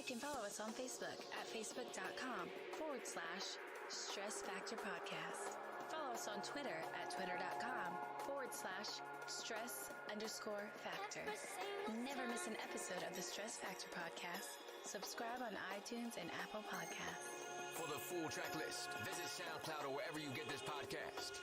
can follow us on Facebook at facebook.com/Stress Factor Podcast. Follow us on Twitter at twitter.com/stress_factor. Never miss an episode of the Stress Factor Podcast. Subscribe on iTunes and Apple Podcasts. For the full track list, visit SoundCloud or wherever you get this podcast.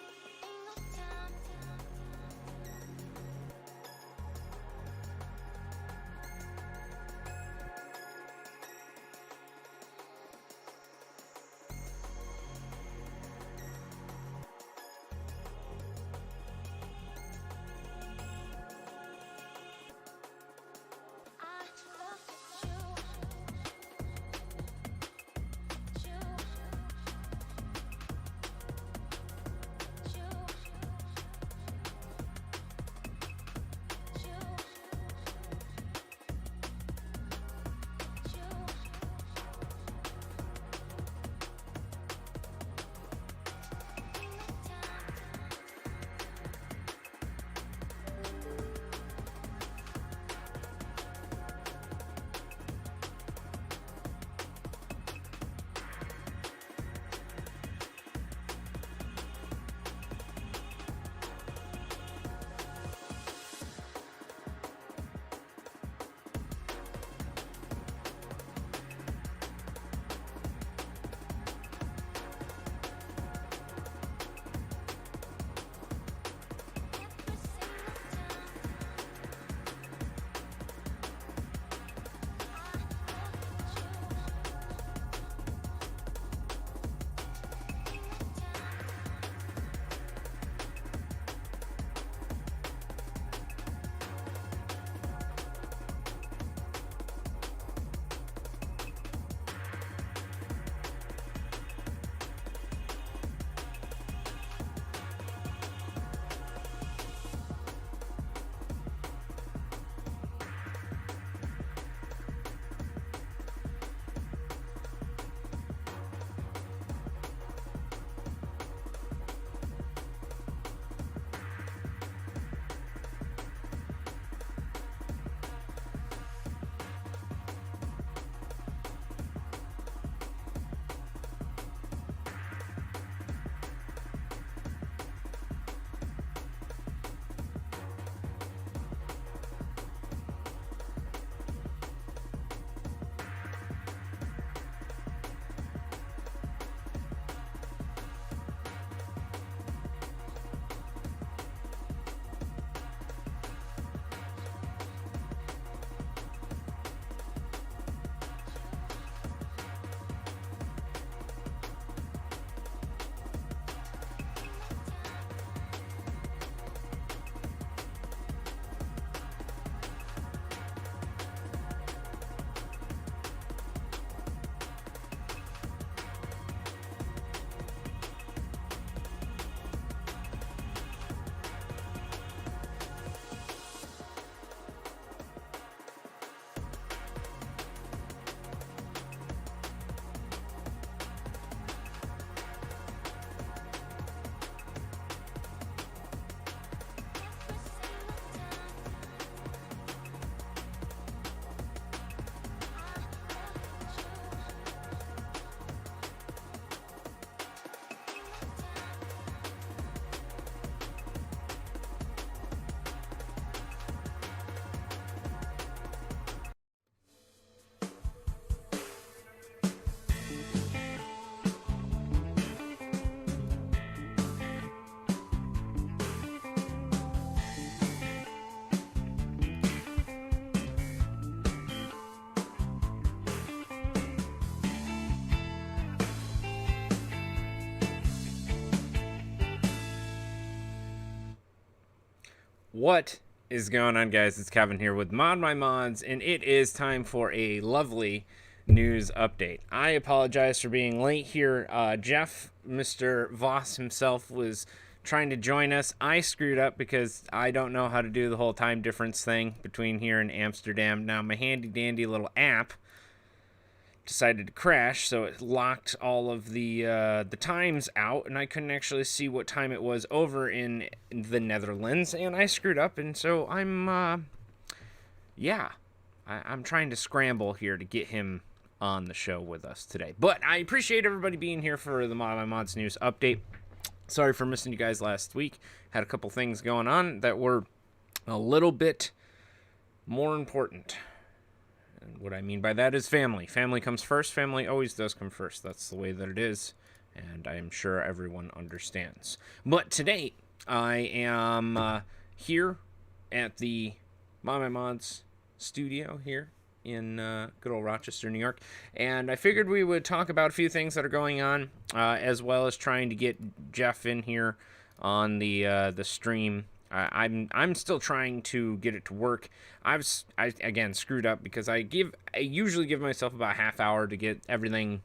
What is going on, guys? It's Kevin here with ModMyMods, and it is time for a lovely news update. I apologize for being late here. Jeff, Mr. Voss himself, was trying to join us. I screwed up because I don't know how to do the whole time difference thing between here and Amsterdam. Now, my handy-dandy little app decided to crash, so it locked all of the times out, and I couldn't actually see what time it was over in the Netherlands, and I screwed up, and so I'm trying to scramble here to get him on the show with us today. But I appreciate everybody being here for the ModMyMods news update. Sorry for missing you guys last week. Had a couple things going on that were a little bit more important. And what I mean by that is family. Family comes first. Family always does come first. That's the way that it is. And I am sure everyone understands. But today, I am here at the ModMyMods studio here in good old Rochester, New York. And I figured we would talk about a few things that are going on, as well as trying to get Jeff in here on the stream. I'm still trying to get it to work. I again screwed up because I usually give myself about a half hour to get everything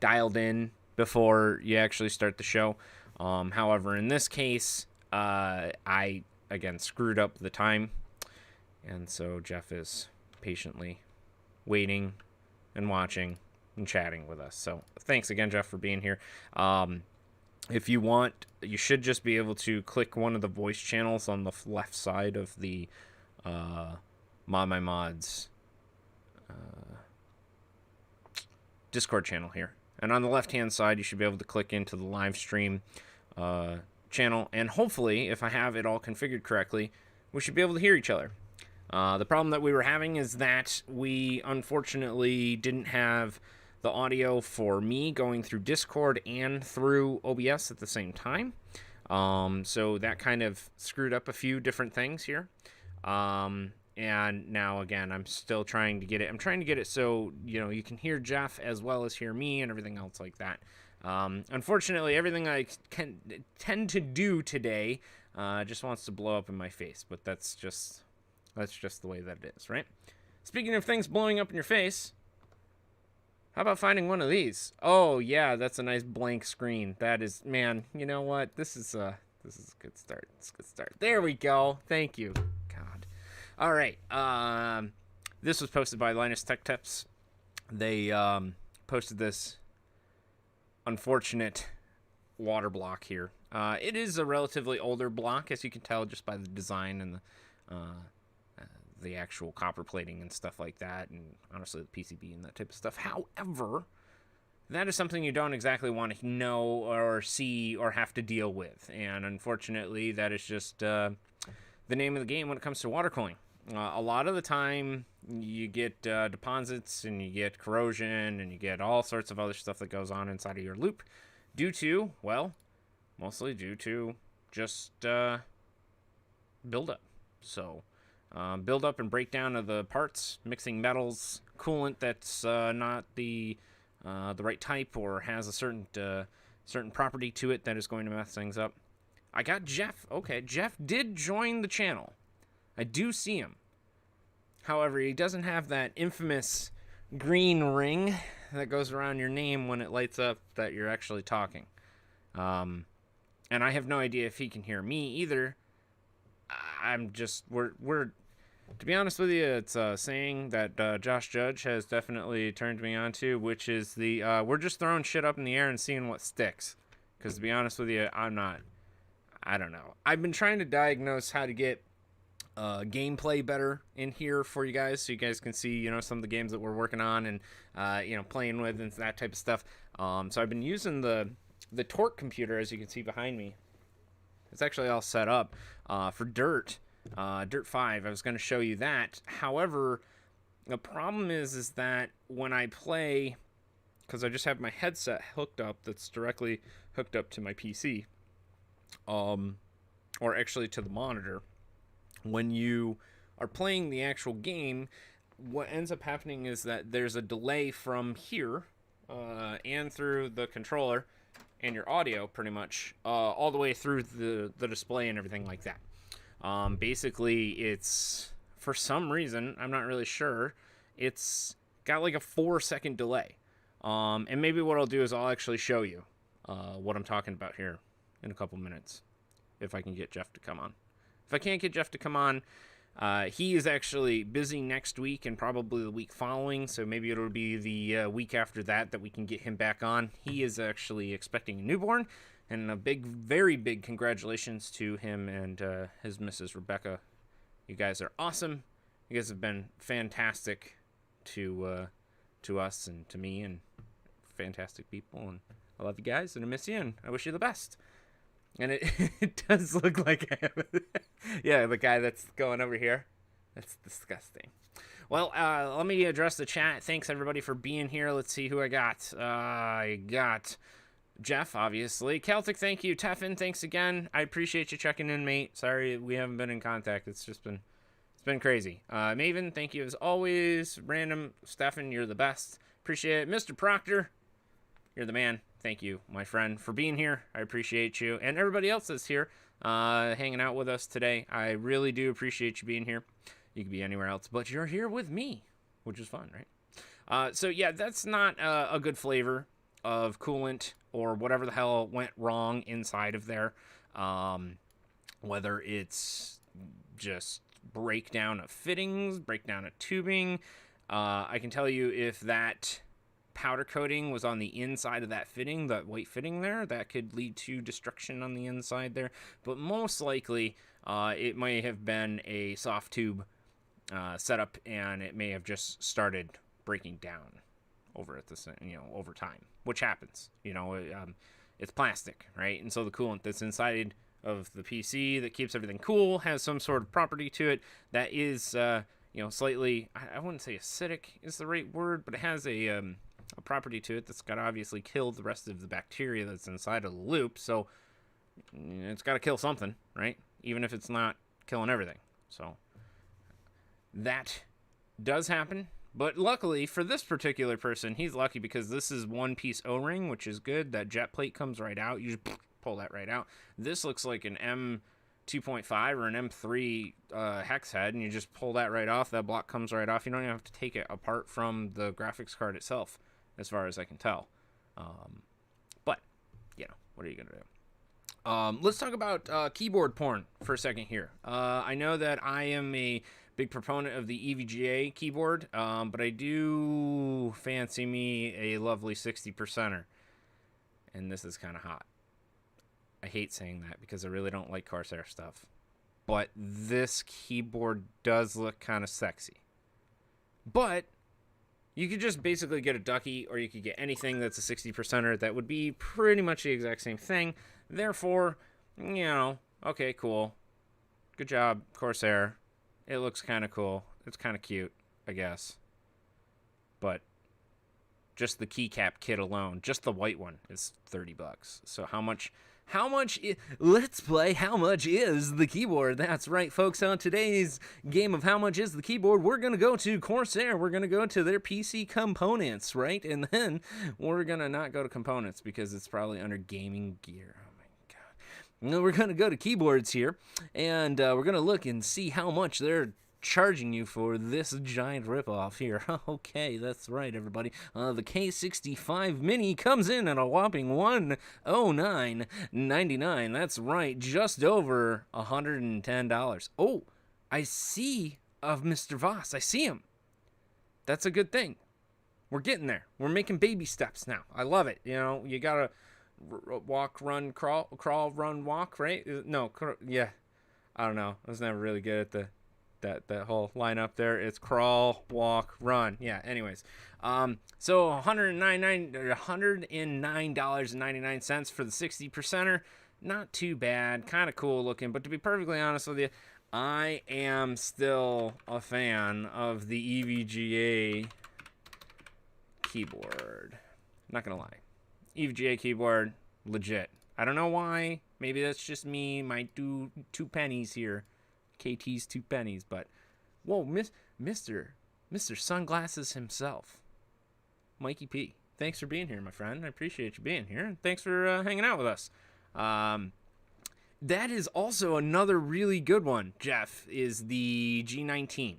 dialed in before you actually start the show. However, in this case, I again screwed up the time, and so Jeff is patiently waiting and watching and chatting with us. So thanks again, Jeff, for being here. If you want, you should just be able to click one of the voice channels on the left side of the ModMyMods Discord channel here. And on the left-hand side, you should be able to click into the live stream channel. And hopefully, if I have it all configured correctly, we should be able to hear each other. The problem that we were having is that we unfortunately didn't have the audio for me going through Discord and through OBS at the same time. So that kind of screwed up a few different things here. And now, again, I'm still trying to get it. I'm trying to get it so, you can hear Jeff as well as hear me and everything else like that. Unfortunately, everything I tend to do today just wants to blow up in my face. But that's just the way that it is, right? Speaking of things blowing up in your face, how about finding one of these? Oh, yeah, that's a nice blank screen. That is, man, you know what? This is a good start. It's a good start. There we go. Thank you. God. All right. This was posted by Linus Tech Tips. They posted this unfortunate water block here. It is a relatively older block, as you can tell just by the design and the actual copper plating and stuff like that, and honestly the PCB and that type of stuff. However, that is something you don't exactly want to know or see or have to deal with, and unfortunately that is just the name of the game when it comes to water cooling. A lot of the time you get deposits and you get corrosion and you get all sorts of other stuff that goes on inside of your loop mostly due to just buildup. So build-up and breakdown of the parts, mixing metals, coolant that's not the right type or has a certain property to it that is going to mess things up. I got Jeff. Okay, Jeff did join the channel. I do see him. However, he doesn't have that infamous green ring that goes around your name when it lights up that you're actually talking. And I have no idea if he can hear me either. We're to be honest with you, it's a saying that Josh Judge has definitely turned me on to, which is we're just throwing shit up in the air and seeing what sticks. Because to be honest with you, I don't know. I've been trying to diagnose how to get gameplay better in here for you guys, so you guys can see, some of the games that we're working on and, playing with and that type of stuff. So I've been using the Torque computer, as you can see behind me. It's actually all set up for Dirt 5. I was going to show you that. However, the problem is that when I play, because I just have my headset hooked up that's directly hooked up to my PC, or actually to the monitor, when you are playing the actual game, what ends up happening is that there's a delay from here and through the controller and your audio pretty much all the way through the display and everything like that. Basically, it's, for some reason, I'm not really sure, it's got like a 4-second delay. And maybe what I'll do is I'll actually show you what I'm talking about here in a couple minutes, if I can get Jeff to come on. If I can't get Jeff to come on, he is actually busy next week and probably the week following, so maybe it'll be the week after that we can get him back on. He is actually expecting a newborn, and a very big congratulations to him and his Mrs. Rebecca. You guys are awesome. You guys have been fantastic to to us and to me and fantastic people. And I love you guys, and I miss you, and I wish you the best. And it does look like I have yeah, the guy that's going over here. That's disgusting. Well, let me address the chat. Thanks, everybody, for being here. Let's see who I got. I got Jeff, obviously. Celtic, thank you. Teffin, thanks again. I appreciate you checking in, mate. Sorry we haven't been in contact. It's been crazy. Maven, thank you as always. Random, Stefan, you're the best. Appreciate it. Mr. Proctor, you're the man. Thank you, my friend, for being here. I appreciate you. And everybody else that's here, hanging out with us today. I really do appreciate you being here. You could be anywhere else, but you're here with me, which is fun, right? So, yeah, that's not a good flavor of coolant or whatever the hell went wrong inside of there. Whether it's just breakdown of fittings, breakdown of tubing. I can tell you if that powder coating was on the inside of that fitting, that white fitting there, that could lead to destruction on the inside there. But most likely, it may have been a soft tube setup, and it may have just started breaking down over time, which happens. It's plastic, right? And so the coolant that's inside of the PC that keeps everything cool has some sort of property to it that is, slightly, I wouldn't say acidic is the right word, but it has a property to it that's got to obviously kill the rest of the bacteria that's inside of the loop. So it's got to kill something, right? Even if it's not killing everything. So that does happen. But luckily for this particular person, he's lucky because this is one piece O-ring, which is good. That jet plate comes right out. You just pull that right out. This looks like an M2.5 or an M3 hex head, and you just pull that right off. That block comes right off. You don't even have to take it apart from the graphics card itself, as far as I can tell. But, what are you going to do? Let's talk about keyboard porn for a second here. I know that I am a big proponent of the EVGA keyboard, but I do fancy me a lovely 60%er. And this is kind of hot. I hate saying that because I really don't like Corsair stuff. But this keyboard does look kind of sexy. But you could just basically get a ducky, or you could get anything that's a 60%er that would be pretty much the exact same thing. Therefore, okay, cool. Good job, Corsair. It looks kind of cool. It's kind of cute, I guess. But just the keycap kit alone, just the white one, is $30. So how much let's play How Much Is the Keyboard? That's right, folks. On today's game of How Much Is the Keyboard, we're going to go to Corsair. We're going to go to their PC components, right? And then we're going to not go to components because it's probably under gaming gear. Oh, my God. No, we're going to go to keyboards here, and we're going to look and see how much they're charging you for this giant ripoff here. Okay, that's right, everybody. The K65 Mini comes in at a whopping $109.99. That's right, just over $110. Oh, I see of Mr. Voss. I see him. That's a good thing. We're getting there. We're making baby steps now. I love it. You gotta walk, run, crawl, run, walk, right? No, yeah. I don't know. I was never really good at that whole line up there. It's crawl, walk, run. Yeah, anyways. So $109.99 for the 60%er. Not too bad. Kind of cool looking. But to be perfectly honest with you, I am still a fan of the EVGA keyboard. Not going to lie. EVGA keyboard, legit. I don't know why. Maybe that's just me. Might do 2 pennies here. KT's 2 pennies, but whoa, Mr. Sunglasses himself, Mikey P. Thanks for being here, my friend. I appreciate you being here, and thanks for hanging out with us. That is also another really good one, Jeff, is the G19.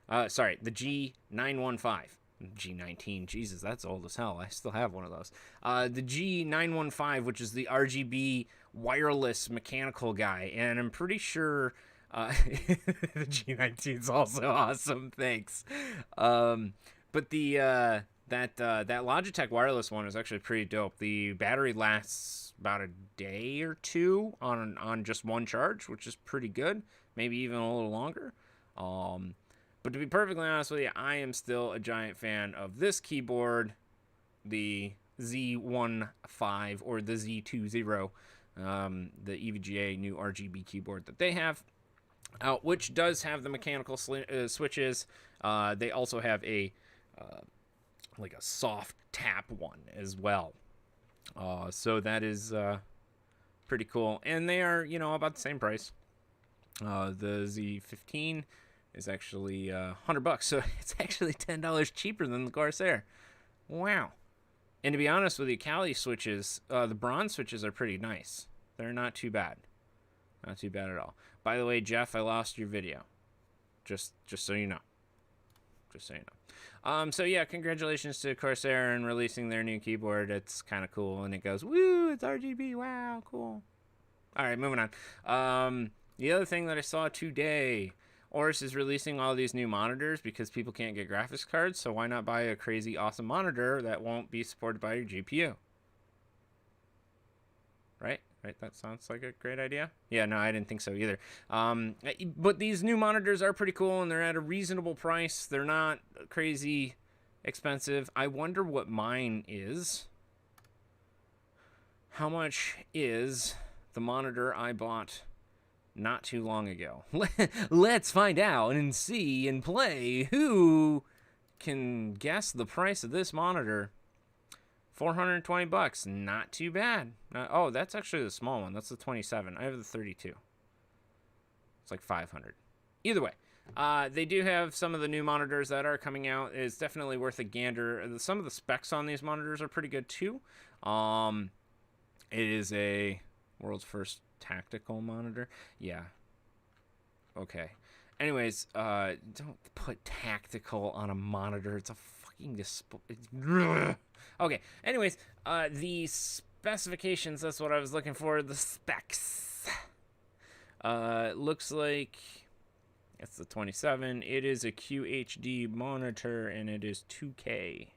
The G915. G19, Jesus, that's old as hell. I still have one of those. The G915, which is the RGB wireless mechanical guy, and I'm pretty sure the G19 is also awesome. Thanks. But the that Logitech wireless one is actually pretty dope. The battery lasts about a day or two on just one charge, which is pretty good. Maybe even a little longer. But to be perfectly honest with you, I am still a giant fan of this keyboard, the Z15 or the Z20, the EVGA new RGB keyboard that they have, which does have the mechanical switches. They also have a like a soft tap one as well. So that is pretty cool, and they are about the same price. The Z15 is actually $100, so it's actually $10 cheaper than the Corsair. Wow. And to be honest with you, Kali switches, the bronze switches are pretty nice. They're not too bad. Not too bad at all. By the way, Jeff, I lost your video. Just so you know. Just so you know. So yeah, congratulations to Corsair on releasing their new keyboard. It's kind of cool, and it goes, woo, it's RGB. Wow, cool. All right, moving on. The other thing that I saw today, Oris is releasing all these new monitors because people can't get graphics cards, so why not buy a crazy awesome monitor that won't be supported by your GPU? Right? That sounds like a great idea. Yeah, no, I didn't think so either. But these new monitors are pretty cool, and they're at a reasonable price. They're not crazy expensive. I wonder what mine is. How much is the monitor I bought not too long ago? Let's find out and see and play. Who can guess the price of this monitor? $420, not too bad. Oh, that's actually the small one. That's the 27. I have the 32. It's like 500. Either way, they do have some of the new monitors that are coming out. It's definitely worth a gander. Some of the specs on these monitors are pretty good too. It is a world's first tactical monitor. Yeah. Okay. Anyways, don't put tactical on a monitor. It's a fucking display. Okay. Anyways, the specifications. That's what I was looking for. The specs. Looks like it's the 27. It is a QHD monitor, and it is 2K.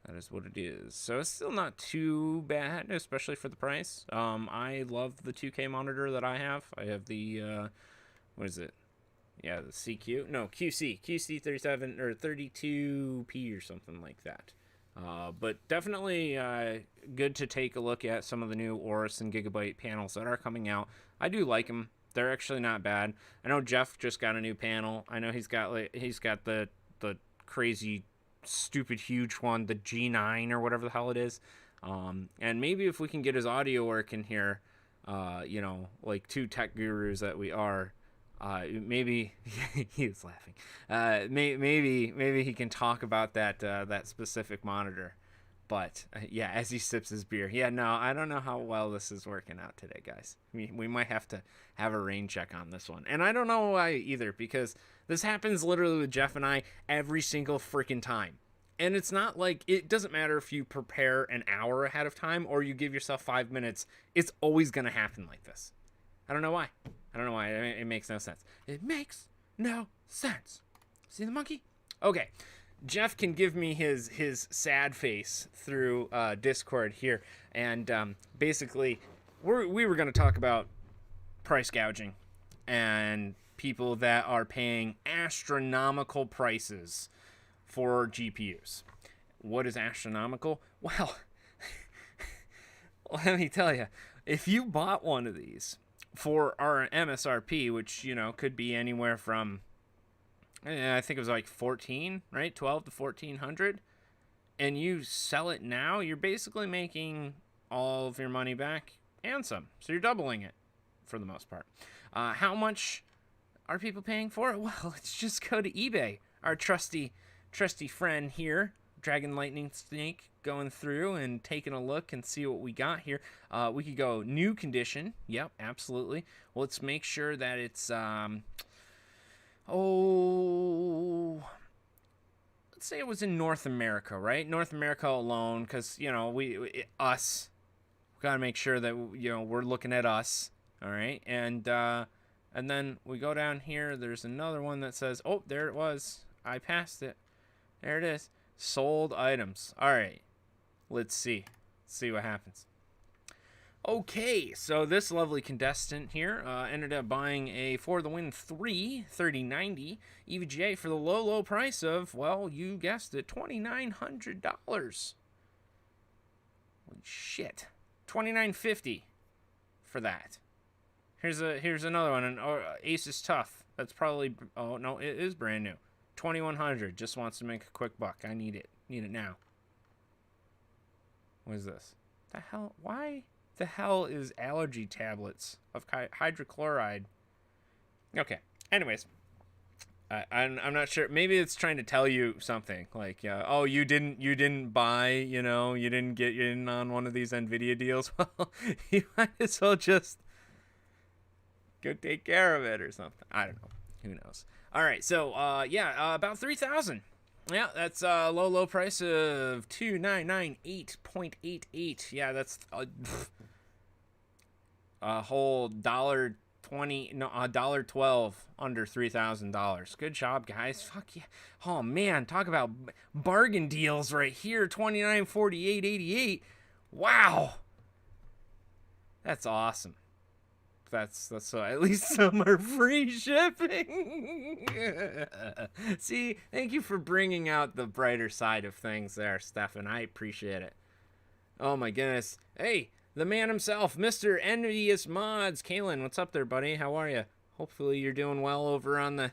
That is what it is. So it's still not too bad, especially for the price. I love the 2K monitor that I have. I have the, what is it? Yeah, the CQ. No, QC37 or 32P or something like that. But definitely good to take a look at some of the new Oris and Gigabyte panels that are coming out. I do like them. They're actually not bad. I know Jeff just got a new panel. I know he's got the crazy stupid huge one, the G9 or whatever the hell it is. And maybe if we can get his audio working here, like two tech gurus that we are, maybe he was laughing. Maybe he can talk about that specific monitor. But yeah, as he sips his beer, yeah, no, I don't know how well this is working out today, guys. We might have to have a rain check on this one, and I don't know why either, because this happens literally with Jeff and I every single freaking time. And it's not like, it doesn't matter if you prepare an hour ahead of time or you give yourself 5 minutes. It's always going to happen like this. I don't know why. It makes no sense. It makes no sense. See the monkey? Okay. Jeff can give me his sad face through Discord here. And basically, we were going to talk about price gouging and people that are paying astronomical prices for GPUs. What is astronomical? Well, let me tell you, if you bought one of these for our MSRP, which, could be anywhere from, I think it was like 14, right? 12 to 1400, and you sell it now, you're basically making all of your money back and some. So you're doubling it for the most part. How much are people paying for it? Well, let's just go to eBay. Our trusty friend here, Dragon Lightning Snake, going through and taking a look and see what we got here. We could go new condition. Yep, absolutely. Well, let's make sure that it's let's say it was in North America, right? North America alone, because we gotta make sure that we're looking at us. All right, and then we go down here. There's another one that says, oh, there it was. I passed it. There it is. Sold items. All right. Let's see. Let's see what happens. Okay, so this lovely contestant here ended up buying a For the Win 3 3090 EVGA for the low price of, well, you guessed it, $2,900. Holy shit. $2,950 for that. Here's another one, an Ace is Tough. That's probably, oh no, it is brand new. $2,100. Just wants to make a quick buck. I need it. Need it now. What is this? The hell? Why the hell is allergy tablets of hydrochloride? Okay. Anyways, I'm not sure. Maybe it's trying to tell you something. Like, oh, you didn't buy. You didn't get in on one of these Nvidia deals. Well, you might as well just go take care of it or something. I don't know. Who knows? All right. So, about 3,000. Yeah, that's a low price of 2,998.88. Yeah, that's a whole $1.12 under $3,000. Good job, guys. Fuck yeah. Oh man, talk about bargain deals right here. 29.48.88. Wow. That's awesome. That's so at least some are free shipping. See, thank you for bringing out the brighter side of things there, Stefan. I appreciate it. Oh my goodness. Hey, the man himself, Mr. Envious Mods. Kalen, what's up there, buddy? How are you? Hopefully you're doing well over on the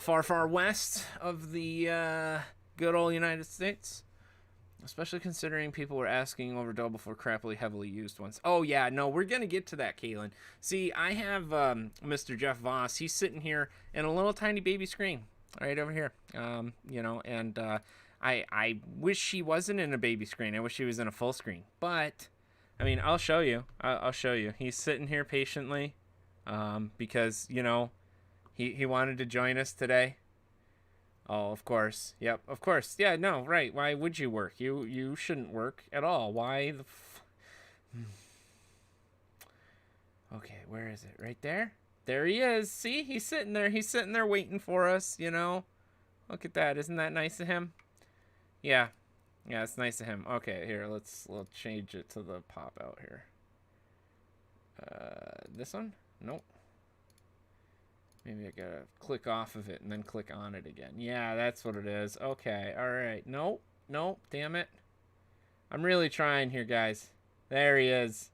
far west of the good old United States. Especially considering people were asking over double for crappily heavily used ones. Oh, yeah, no, we're going to get to that, Kalen. See, I have Mr. Jeff Voss. He's sitting here in a little tiny baby screen right over here. I wish he wasn't in a baby screen. I wish he was in a full screen. But, I mean, I'll show you. I'll show you. He's sitting here patiently because, he wanted to join us today. Oh, of course. Yep, of course. Yeah, no, right. Why would you work? You shouldn't work at all. Why the Okay, where is it? Right there? There he is. See? He's sitting there. He's sitting there waiting for us, Look at that. Isn't that nice of him? Yeah. Yeah, it's nice of him. Okay, here, let's change it to the pop out here. This one? Nope. Maybe I gotta click off of it and then click on it again. Yeah, that's what it is. Okay, alright. Nope, damn it. I'm really trying here, guys. There he is.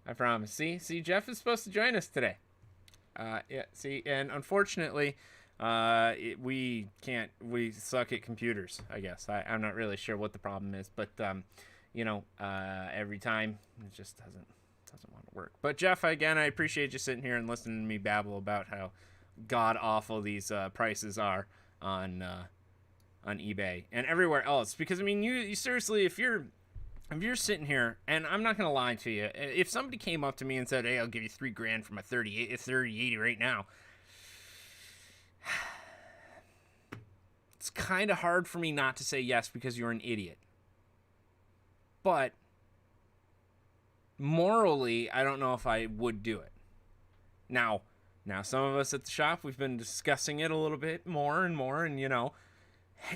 I promise. See, Jeff is supposed to join us today. Yeah, see, and unfortunately, we suck at computers, I guess. I'm not really sure what the problem is, but, every time, it just doesn't want to work. But Jeff, again, I appreciate you sitting here and listening to me babble about how god awful these prices are on eBay and everywhere else. Because I mean, you seriously, if you're sitting here, and I'm not gonna lie to you, if somebody came up to me and said, "Hey, I'll give you $3,000 for my 3080 right now," it's kind of hard for me not to say yes because you're an idiot. But morally, I don't know if I would do it. Now, some of us at the shop, we've been discussing it a little bit more and more, and,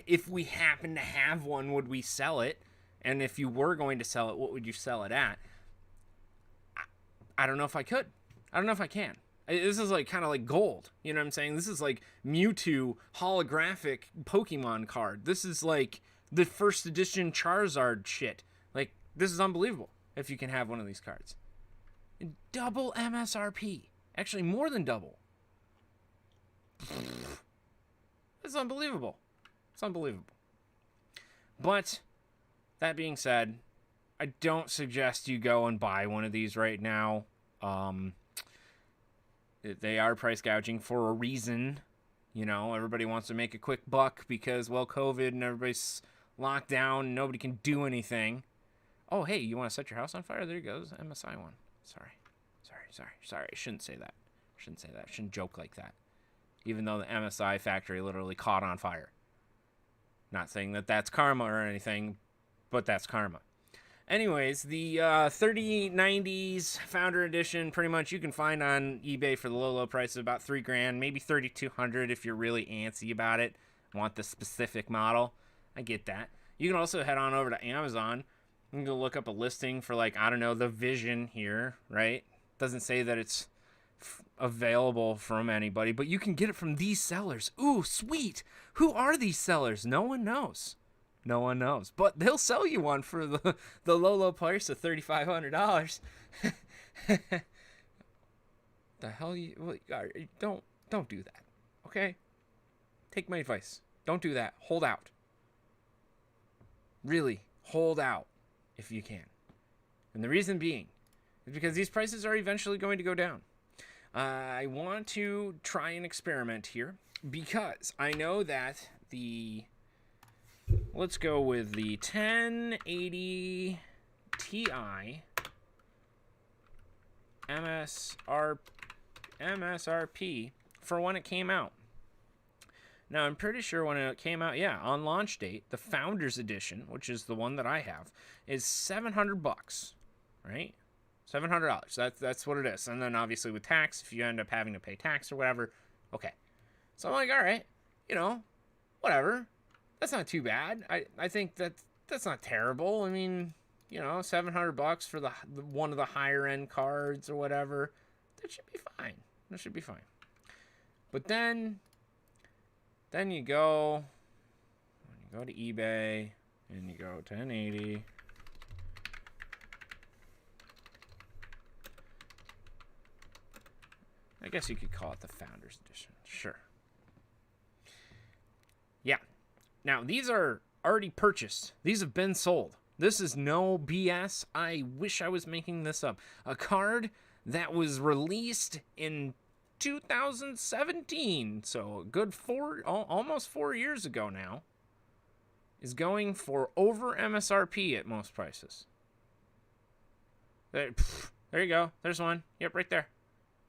if we happen to have one, would we sell it? And if you were going to sell it, what would you sell it at? I don't know if I could. I don't know if I can. This is kind of like gold. You know what I'm saying? This is like Mewtwo holographic Pokemon card. This is like the first edition Charizard shit. Like, this is unbelievable if you can have one of these cards. Double MSRP. Actually, more than double. It's unbelievable. It's unbelievable. But, that being said, I don't suggest you go and buy one of these right now. They are price gouging for a reason. Everybody wants to make a quick buck because, well, COVID and everybody's locked down and nobody can do anything. Oh, hey, you want to set your house on fire? There goes MSI one. Sorry. I shouldn't say that. I shouldn't joke like that. Even though the MSI factory literally caught on fire. Not saying that that's karma or anything, but that's karma. Anyways, the 3090s Founder Edition, pretty much you can find on eBay for the low price of about $3,000, maybe $3,200 if you're really antsy about it. Want the specific model. I get that. You can also head on over to Amazon I'm gonna look up a listing for, like, I don't know, the Vision here, right? Doesn't say that it's available from anybody, but you can get it from these sellers. Ooh, sweet. Who are these sellers? No one knows. No one knows. But they'll sell you one for the low price of $3,500. The hell you don't do that. Okay? Take my advice. Don't do that. Hold out. Really, hold out if you can. And the reason being is because these prices are eventually going to go down. I want to try an experiment here because I know that let's go with the 1080 Ti MSRP for when it came out. Now, I'm pretty sure when it came out, on launch date, the Founders Edition, which is the one that I have, is $700, right? $700. That's what it is. And then obviously with tax, if you end up having to pay tax or whatever, okay. So I'm like, all right, whatever. That's not too bad. I think that's not terrible. I mean, $700 for the one of the higher end cards or whatever. That should be fine. But then you go to eBay and you go 1080. I guess you could call it the Founders Edition. Sure. Yeah. Now, these are already purchased. These have been sold. This is no BS. I wish I was making this up. A card that was released in 2017, so a good almost 4 years ago now, is going for over MSRP at most prices. There you go. There's one. Yep, right there.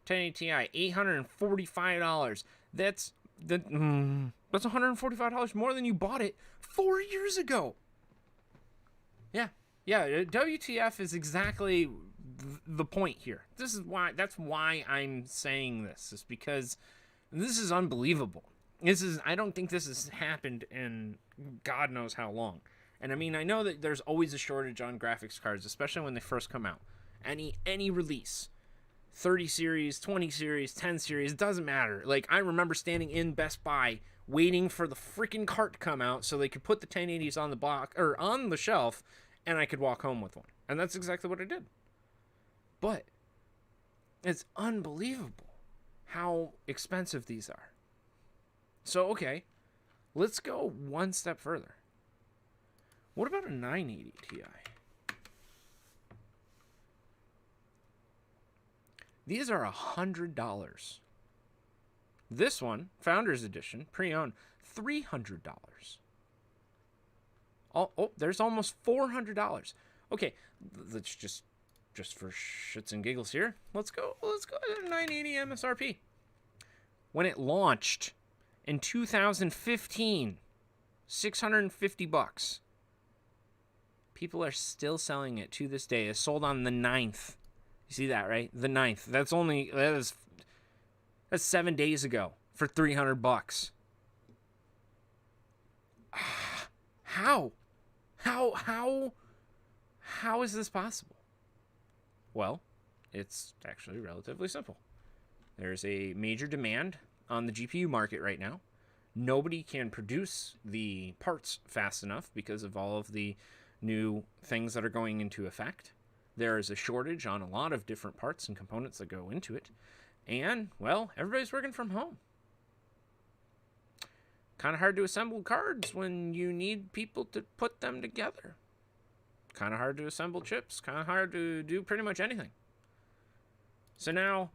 1080 Ti, $845. That's $145 more than you bought it 4 years ago. Yeah, WTF is exactly the point here. That's why I'm saying this, is because this is unbelievable. I don't think this has happened in God knows how long. And I mean, I know that there's always a shortage on graphics cards, especially when they first come out. Any release, 30 series, 20 series, 10 series, it doesn't matter. Like, I remember standing in Best Buy waiting for the freaking cart to come out so they could put the 1080s on the box or on the shelf, and I could walk home with one. And that's exactly what I did. But it's unbelievable how expensive these are. So, okay, let's go one step further. What about a 980 Ti? These are $100. This one, Founders Edition, pre-owned, $300. Oh, there's almost $400. Okay, let's just for shits and giggles here, let's go to 980 MSRP. When it launched in 2015, $650. People are still selling it to this day. It's sold on the 9th. You see that, right? The 9th. That's 7 days ago for $300. How is this possible? Well, it's actually relatively simple. There's a major demand on the GPU market right now. Nobody can produce the parts fast enough because of all of the new things that are going into effect. There is a shortage on a lot of different parts and components that go into it. And, well, everybody's working from home. Kind of hard to assemble cards when you need people to put them together. Kind of hard to assemble chips. Kind of hard to do pretty much anything. So now,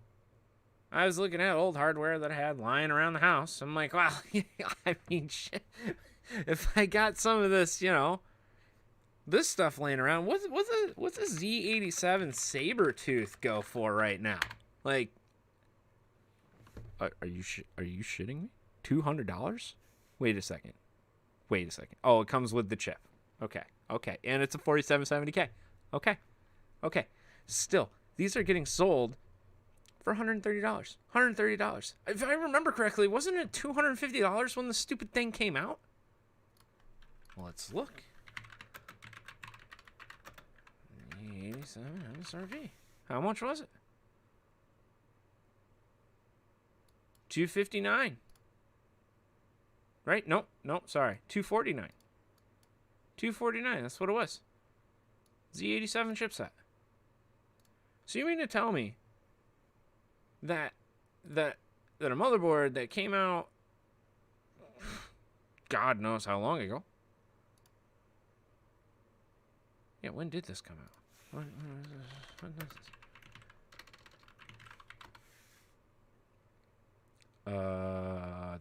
I was looking at old hardware that I had lying around the house. I'm like, well, I mean, shit. If I got some of this, this stuff laying around, what's a Z87 Sabertooth go for right now? Like, are you shitting me? $200? Wait a second. Oh, it comes with the chip. Okay, and it's a 4770K. Okay. Still, these are getting sold for $130. If I remember correctly, wasn't it $250 when the stupid thing came out? Let's look. 287 MSRP. How much was it? $259. Right? Nope, sorry. $249. $249, that's what it was. Z87 chipset. So you mean to tell me that a motherboard that came out God knows how long ago. Yeah, when did this come out? When was this?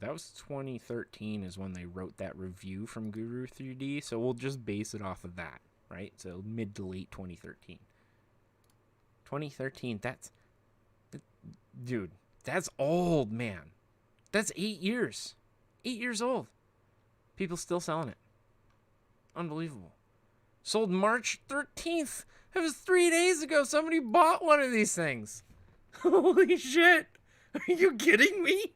That was 2013 is when they wrote that review from Guru 3D, so we'll just base it off of that, right? So mid to late 2013. 2013, dude, that's old, man. That's 8 years. 8 years old. People still selling it. Unbelievable. Sold March 13th. It was 3 days ago. Somebody bought one of these things. Holy shit. Are you kidding me?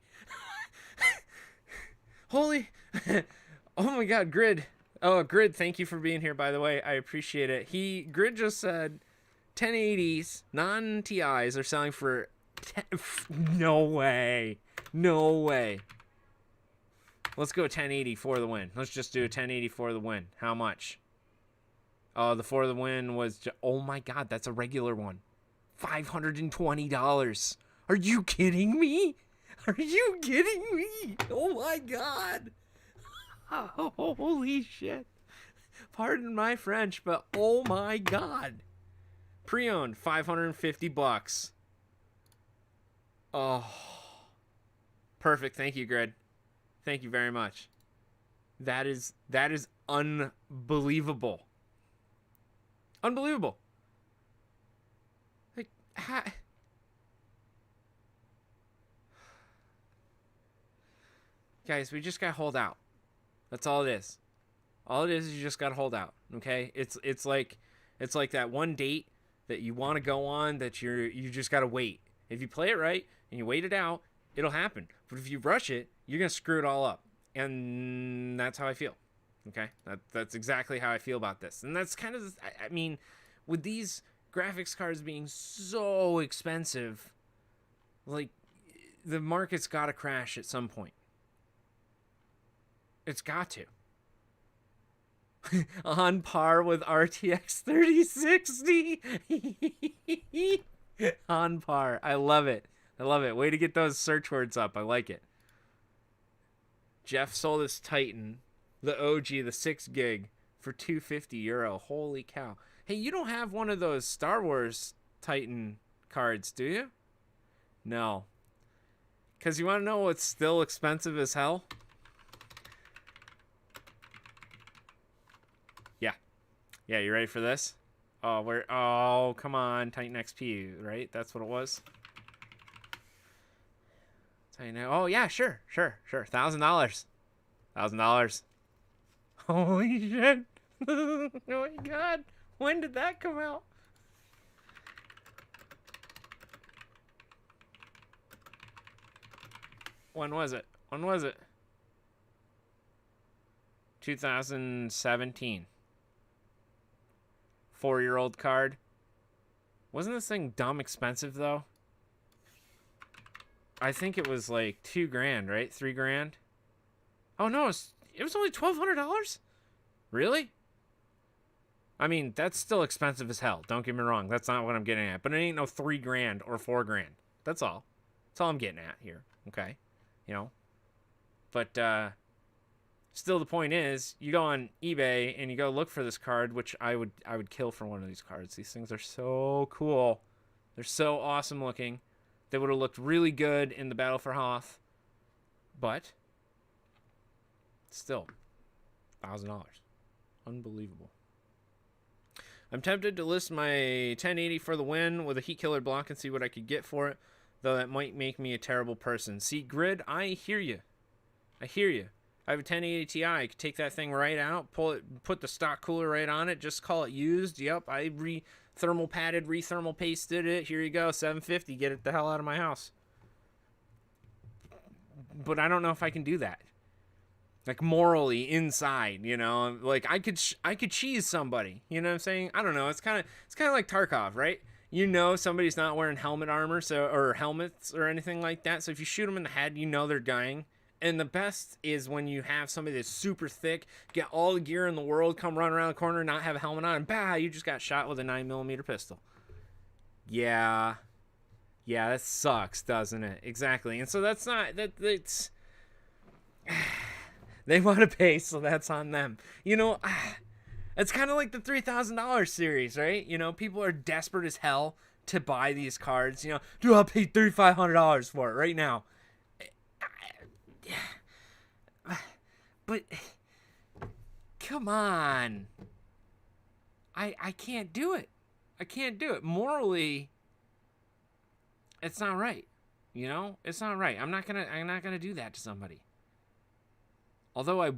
Holy. Oh my god, Grid. Oh, Grid, thank you for being here, by the way. I appreciate it. Grid just said 1080s, non-TIs are selling for no way. No way. Let's go 1080 for the win. Let's just do a 1080 for the win. How much? Oh, the for the win was oh my god, that's a regular one. $520. Are you kidding me? Are you kidding me? Oh my god. Oh, holy shit. Pardon my French, but oh my god. Pre-owned, $550. Oh. Perfect. Thank you, Grid. Thank you very much. That is unbelievable. Unbelievable. Like, guys, we just gotta hold out. That's all it is. All it is you just gotta hold out. Okay? It's like that one date that you want to go on that you just gotta wait. If you play it right and you wait it out, it'll happen. But if you rush it, you're gonna screw it all up. And that's how I feel. Okay? That's exactly how I feel about this. And that's kind of, I mean, with these graphics cards being so expensive, like, the market's got to crash at some point. It's got to. On par with RTX 3060. On par. I love it. I love it. Way to get those search words up. I like it. Jeff sold his Titan, the OG, the 6 gig, for €250. Holy cow. Hey, you don't have one of those Star Wars Titan cards, do you? No. Because you want to know what's still expensive as hell? Yeah. Yeah, you ready for this? Oh, come on. Titan XP, right? That's what it was? Oh, yeah, sure. $1,000. $1,000. Holy shit. Oh my god. When did that come out? When was it? 2017. 4-year-old card. Wasn't this thing dumb expensive, though? I think it was like $2,000, right? $3,000? Oh, no, it was only $1,200? Really? I mean, that's still expensive as hell. Don't get me wrong. That's not what I'm getting at. But it ain't no $3,000 or $4,000. That's all. That's all I'm getting at here. Okay? You know? But, still the point is, you go on eBay and you go look for this card, which I would kill for one of these cards. These things are so cool. They're so awesome looking. They would have looked really good in the Battle for Hoth. But still, $1,000. Unbelievable. I'm tempted to list my 1080 for the win with a heat killer block and see what I could get for it, though that might make me a terrible person. See, Grid, I hear you. I have a 1080 Ti. I could take that thing right out, pull it, put the stock cooler right on it, just call it used. Yep, I thermal pasted it. Here you go, $750. Get it the hell out of my house. But I don't know if I can do that. like morally inside, you know, like I could cheese somebody, you know what I'm saying? I don't know. It's kind of like Tarkov, right? You know, somebody's not wearing helmet armor, or helmets or anything like that. So if you shoot them in the head, you know they're dying. And the best is when you have somebody that's super thick, get all the gear in the world, come run around the corner, not have a helmet on, and bah, you just got shot with a 9mm pistol. Yeah, that sucks, doesn't it? Exactly. And so that's they want to pay, so that's on them. You know, it's kind of like the $3,000 series, right? You know, people are desperate as hell to buy these cards. You know, dude, I'll pay $3,500 for it right now. But come on, I can't do it. I can't do it. Morally, it's not right. You know, it's not right. I'm not gonna do that to somebody. Although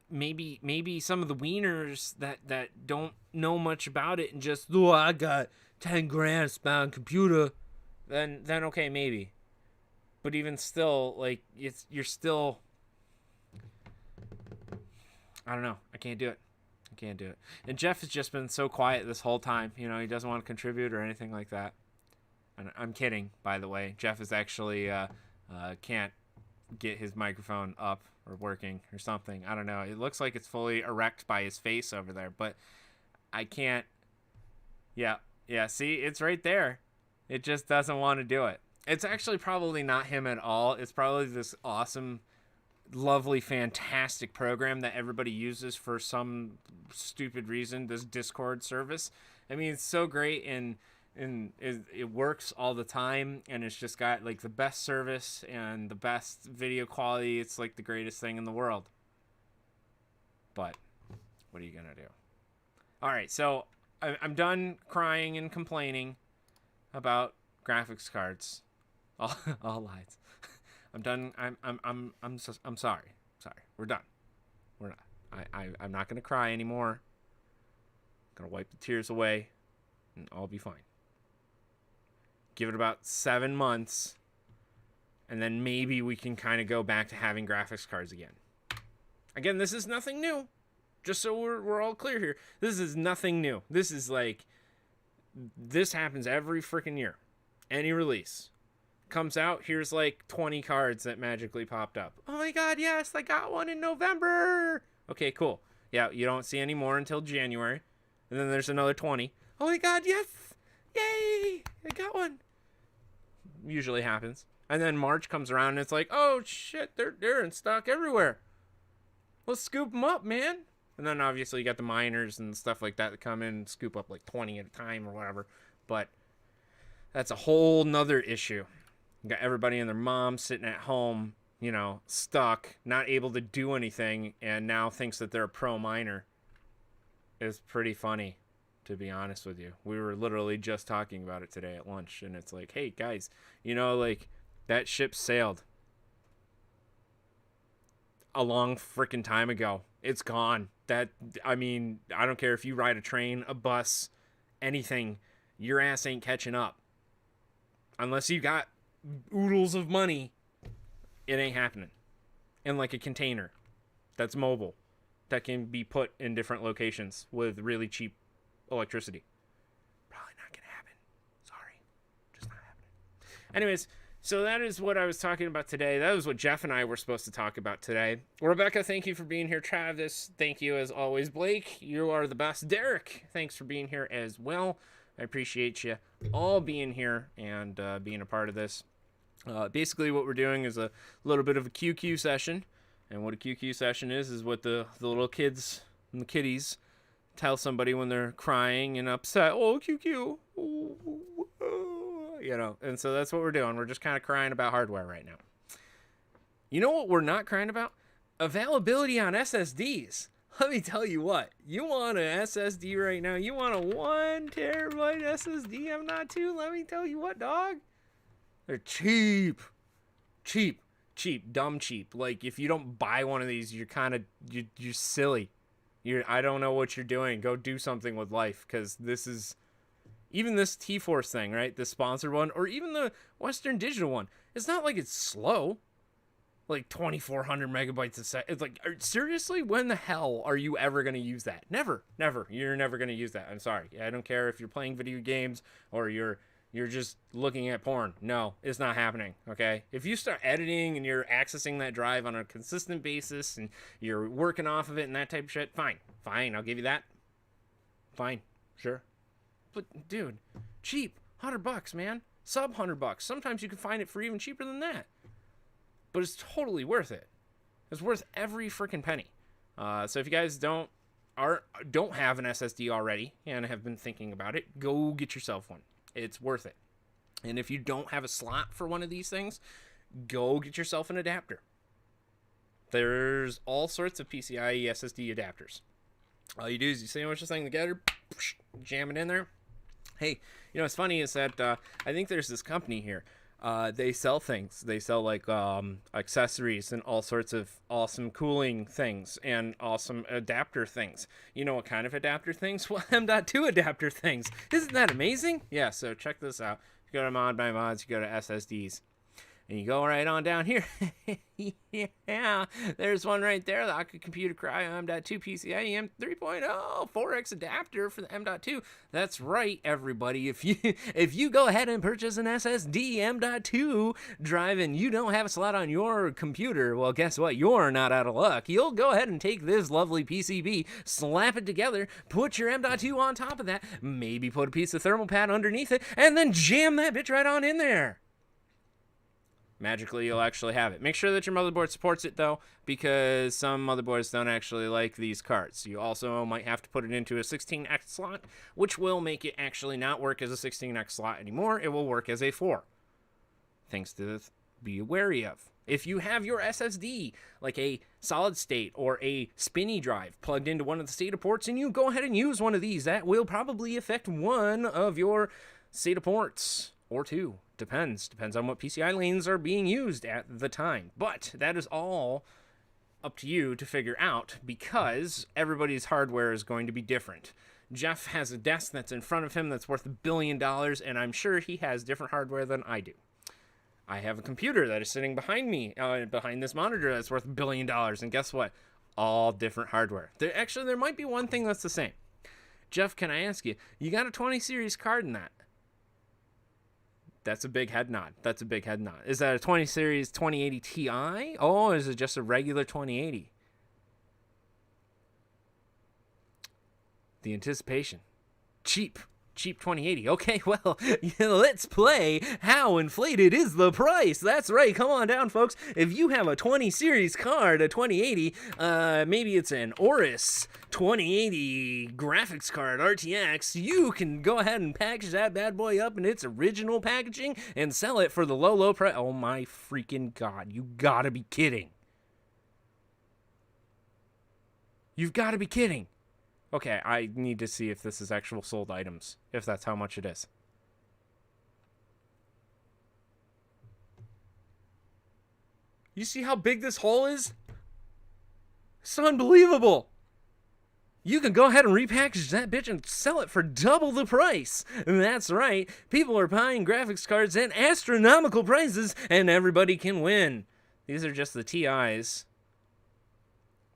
maybe some of the wieners that don't know much about it and just, oh, I got 10 grand spent on computer, then okay, maybe. But even still, like, you're still, I don't know. I can't do it. And Jeff has just been so quiet this whole time. You know, he doesn't want to contribute or anything like that. And I'm kidding, by the way. Jeff is actually can't get his microphone up or working or something. I don't know. It looks like it's fully erect by his face over there, but I can't. Yeah. See, it's right there. It just doesn't want to do it. It's actually probably not him at all. It's probably this awesome, lovely, fantastic program that everybody uses for some stupid reason, this Discord service. I mean, it's so great, and it works all the time, and it's just got like the best service and the best video quality. It's like the greatest thing in the world. But what are you gonna do? All right, so I'm done crying and complaining about graphics cards. All lies. I'm done. I'm sorry. We're done. We're not. I'm not gonna cry anymore. I'm gonna wipe the tears away, and I'll be fine. Give it about 7 months, and then maybe we can kind of go back to having graphics cards again. Again, this is nothing new. Just so we're all clear here. This is nothing new. This is like, this happens every freaking year. Any release comes out, here's like 20 cards that magically popped up. Oh my god, yes, I got one in November. Okay, cool. Yeah, you don't see any more until January. And then there's another 20. Oh my god, yes! Yay! I got one. Usually happens. And then March comes around and it's like, oh shit, they're in stock everywhere. Let's scoop them up, man. And then obviously you got the miners and stuff like that come in and scoop up like 20 at a time or whatever. But that's a whole nother issue. You got everybody and their mom sitting at home, you know, stuck, not able to do anything, and now thinks that they're a pro miner. It's pretty funny, to be honest with you. We were literally just talking about it today at lunch, and it's like, hey, guys, you know, like, that ship sailed a long freaking time ago. It's gone. I mean, I don't care if you ride a train, a bus, anything, your ass ain't catching up. Unless you got oodles of money, it ain't happening. In like a container that's mobile, that can be put in different locations with really cheap electricity. Probably not gonna happen. Sorry. Just not happening. Anyways, so that is what I was talking about today. That was what Jeff and I were supposed to talk about today. Rebecca, thank you for being here. Travis, thank you as always. Blake, you are the best. Derek, thanks for being here as well. I appreciate you all being here and being a part of this. Basically what we're doing is a little bit of a QQ session. And what a QQ session is what the little kids and the kiddies tell somebody when they're crying and upset. Oh, QQ. You know, and so that's what we're doing. We're just kind of crying about hardware right now. You know what we're not crying about? Availability on SSDs. Let me tell you what. You want an SSD right now? You want a 1 terabyte SSD? I'm not too. Let me tell you what, dog. They're cheap. Dumb cheap. Like, if you don't buy one of these, you're kind of, you're silly. I don't know what you're doing. Go do something with life, because this is, even this T-Force thing, right? The sponsored one, or even the Western Digital one. It's not like it's slow. like 2400 megabytes a second. It's like, seriously, when the hell are you ever going to use that? Never. You're never going to use that. I'm sorry. I don't care if you're playing video games or you're just looking at porn. No, it's not happening. Okay, if you start editing and you're accessing that drive on a consistent basis and you're working off of it and that type of shit, fine, I'll give you that. Fine, sure. But dude, cheap, $100, man, sub $100. Sometimes you can find it for even cheaper than that. But it's totally worth it. It's worth every freaking penny. So if you guys don't have an SSD already and have been thinking about it, go get yourself one. It's worth it. And if you don't have a slot for one of these things, go get yourself an adapter. There's all sorts of PCIe SSD adapters. All you do is you sandwich this thing together, jam it in there. Hey, you know what's funny is that I think there's this company here. They sell things. They sell like accessories and all sorts of awesome cooling things and awesome adapter things. You know what kind of adapter things? Well, M.2 adapter things. Isn't that amazing? Yeah, so check this out. You go to ModMyMods, you go to SSDs. And you go right on down here. Yeah, there's one right there. The Aqua Computer Cryo M.2 PCIe M3.0 4X adapter for the M.2. That's right, everybody. If you go ahead and purchase an SSD M.2 drive and you don't have a slot on your computer, well, guess what? You're not out of luck. You'll go ahead and take this lovely PCB, slap it together, put your M.2 on top of that, maybe put a piece of thermal pad underneath it, and then jam that bitch right on in there. Magically, you'll actually have it. Make sure that your motherboard supports it, though, because some motherboards don't actually like these cards. You also might have to put it into a 16X slot, which will make it actually not work as a 16X slot anymore. It will work as a 4. Things to be wary of. If you have your SSD, like a solid state or a spinny drive, plugged into one of the SATA ports, and you go ahead and use one of these, that will probably affect one of your SATA ports. Or two. Depends on what PCI lanes are being used at the time. But that is all up to you to figure out because everybody's hardware is going to be different. Jeff has a desk that's in front of him that's worth $1 billion, and I'm sure he has different hardware than I do. I have a computer that is sitting behind me, behind this monitor that's worth $1 billion, and guess what? All different hardware. There might be one thing that's the same. Jeff, can I ask you, you got a 20 series card in that? That's a big head nod. Is that a 20 series 2080 Ti? Oh, is it just a regular 2080? The anticipation. Cheap 2080. Okay, well, let's play How Inflated is the Price. That's right. Come on down, folks. If you have a 20 series card, a 2080, maybe it's an Aorus 2080 graphics card, RTX, you can go ahead and package that bad boy up in its original packaging and sell it for the low price. Oh my freaking God. You gotta be kidding. You've gotta be kidding. Okay, I need to see if this is actual sold items, if that's how much it is. You see how big this hole is? It's unbelievable. You can go ahead and repackage that bitch and sell it for double the price. That's right. People are buying graphics cards at astronomical prices, and everybody can win. These are just the TIs.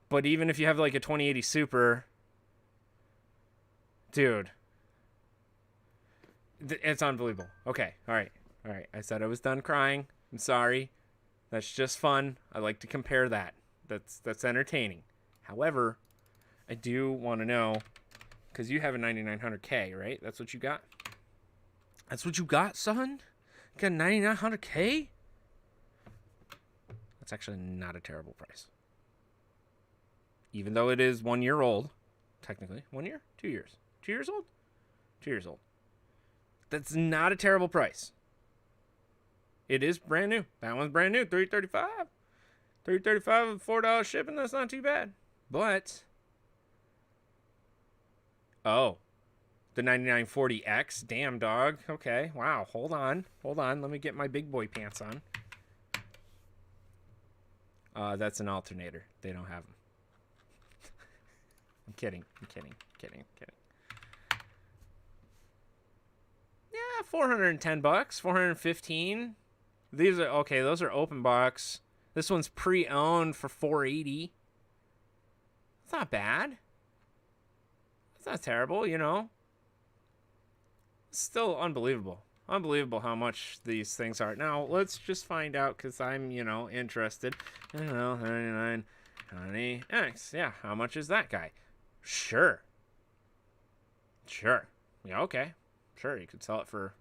But even if you have like a 2080 Super... Dude. It's unbelievable. Okay, all right. I said I was done crying. I'm sorry. That's just fun. I like to compare that. That's entertaining. However, I do want to know, because you have a 9900K, right? That's what you got? That's what you got, son? You got a 9900K? That's actually not a terrible price. Even though it is 1 year old, technically. 1 year? 2 years. 2 years old? 2 years old. That's not a terrible price. It is brand new. That one's brand new. $335. $335 with $4 shipping. That's not too bad. But, oh, the 9940X. Damn, dog. Okay. Wow. Hold on. Let me get my big boy pants on. That's an alternator. They don't have them. I'm kidding. Yeah, $410, $415. These are okay. Those are open box. This one's pre-owned for $480. It's not bad. It's not terrible, you know. It's still unbelievable. Unbelievable how much these things are. Now, let's just find out, because I'm, you know, interested. I don't know, 9920X. Yeah, how much is that guy? Sure. Yeah, okay. Sure, you could sell it for...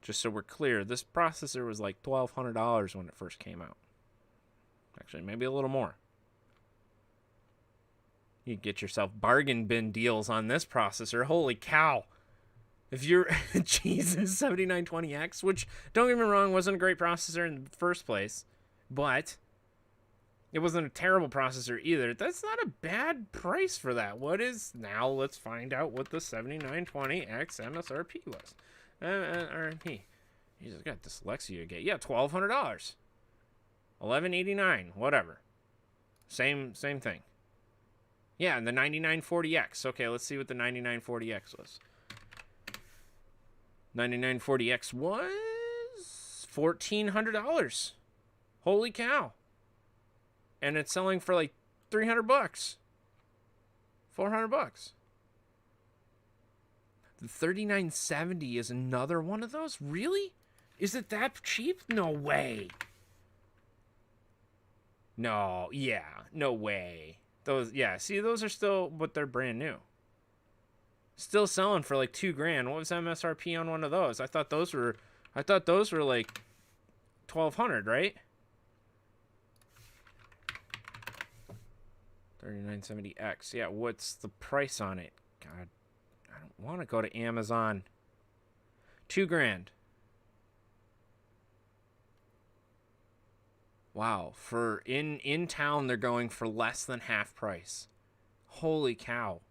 Just so we're clear, this processor was like $1,200 when it first came out. Actually, maybe a little more. You get yourself bargain bin deals on this processor. Holy cow. If you're... Jesus, 7920X, which, don't get me wrong, wasn't a great processor in the first place. But it wasn't a terrible processor either. That's not a bad price for that. What is... Now let's find out what the 7920X MSRP was. MSRP. Jesus, got dyslexia again. Yeah, $1,200. $1,189. Whatever. Same thing. Yeah, and the 9940X. Okay, let's see what the 9940X was. 9940X was $1,400. Holy cow. And it's selling for like $300. $400. The 3970 is another one of those? Really? Is it that cheap? No way. No, yeah, no way. Those, yeah, see, those are still, but they're brand new. Still selling for like $2,000. What was MSRP on one of those? I thought those were like 1,200, right? 3970X. Yeah, what's the price on it? God, I don't want to go to Amazon. $2,000. Wow, for in town they're going for less than half price. Holy cow.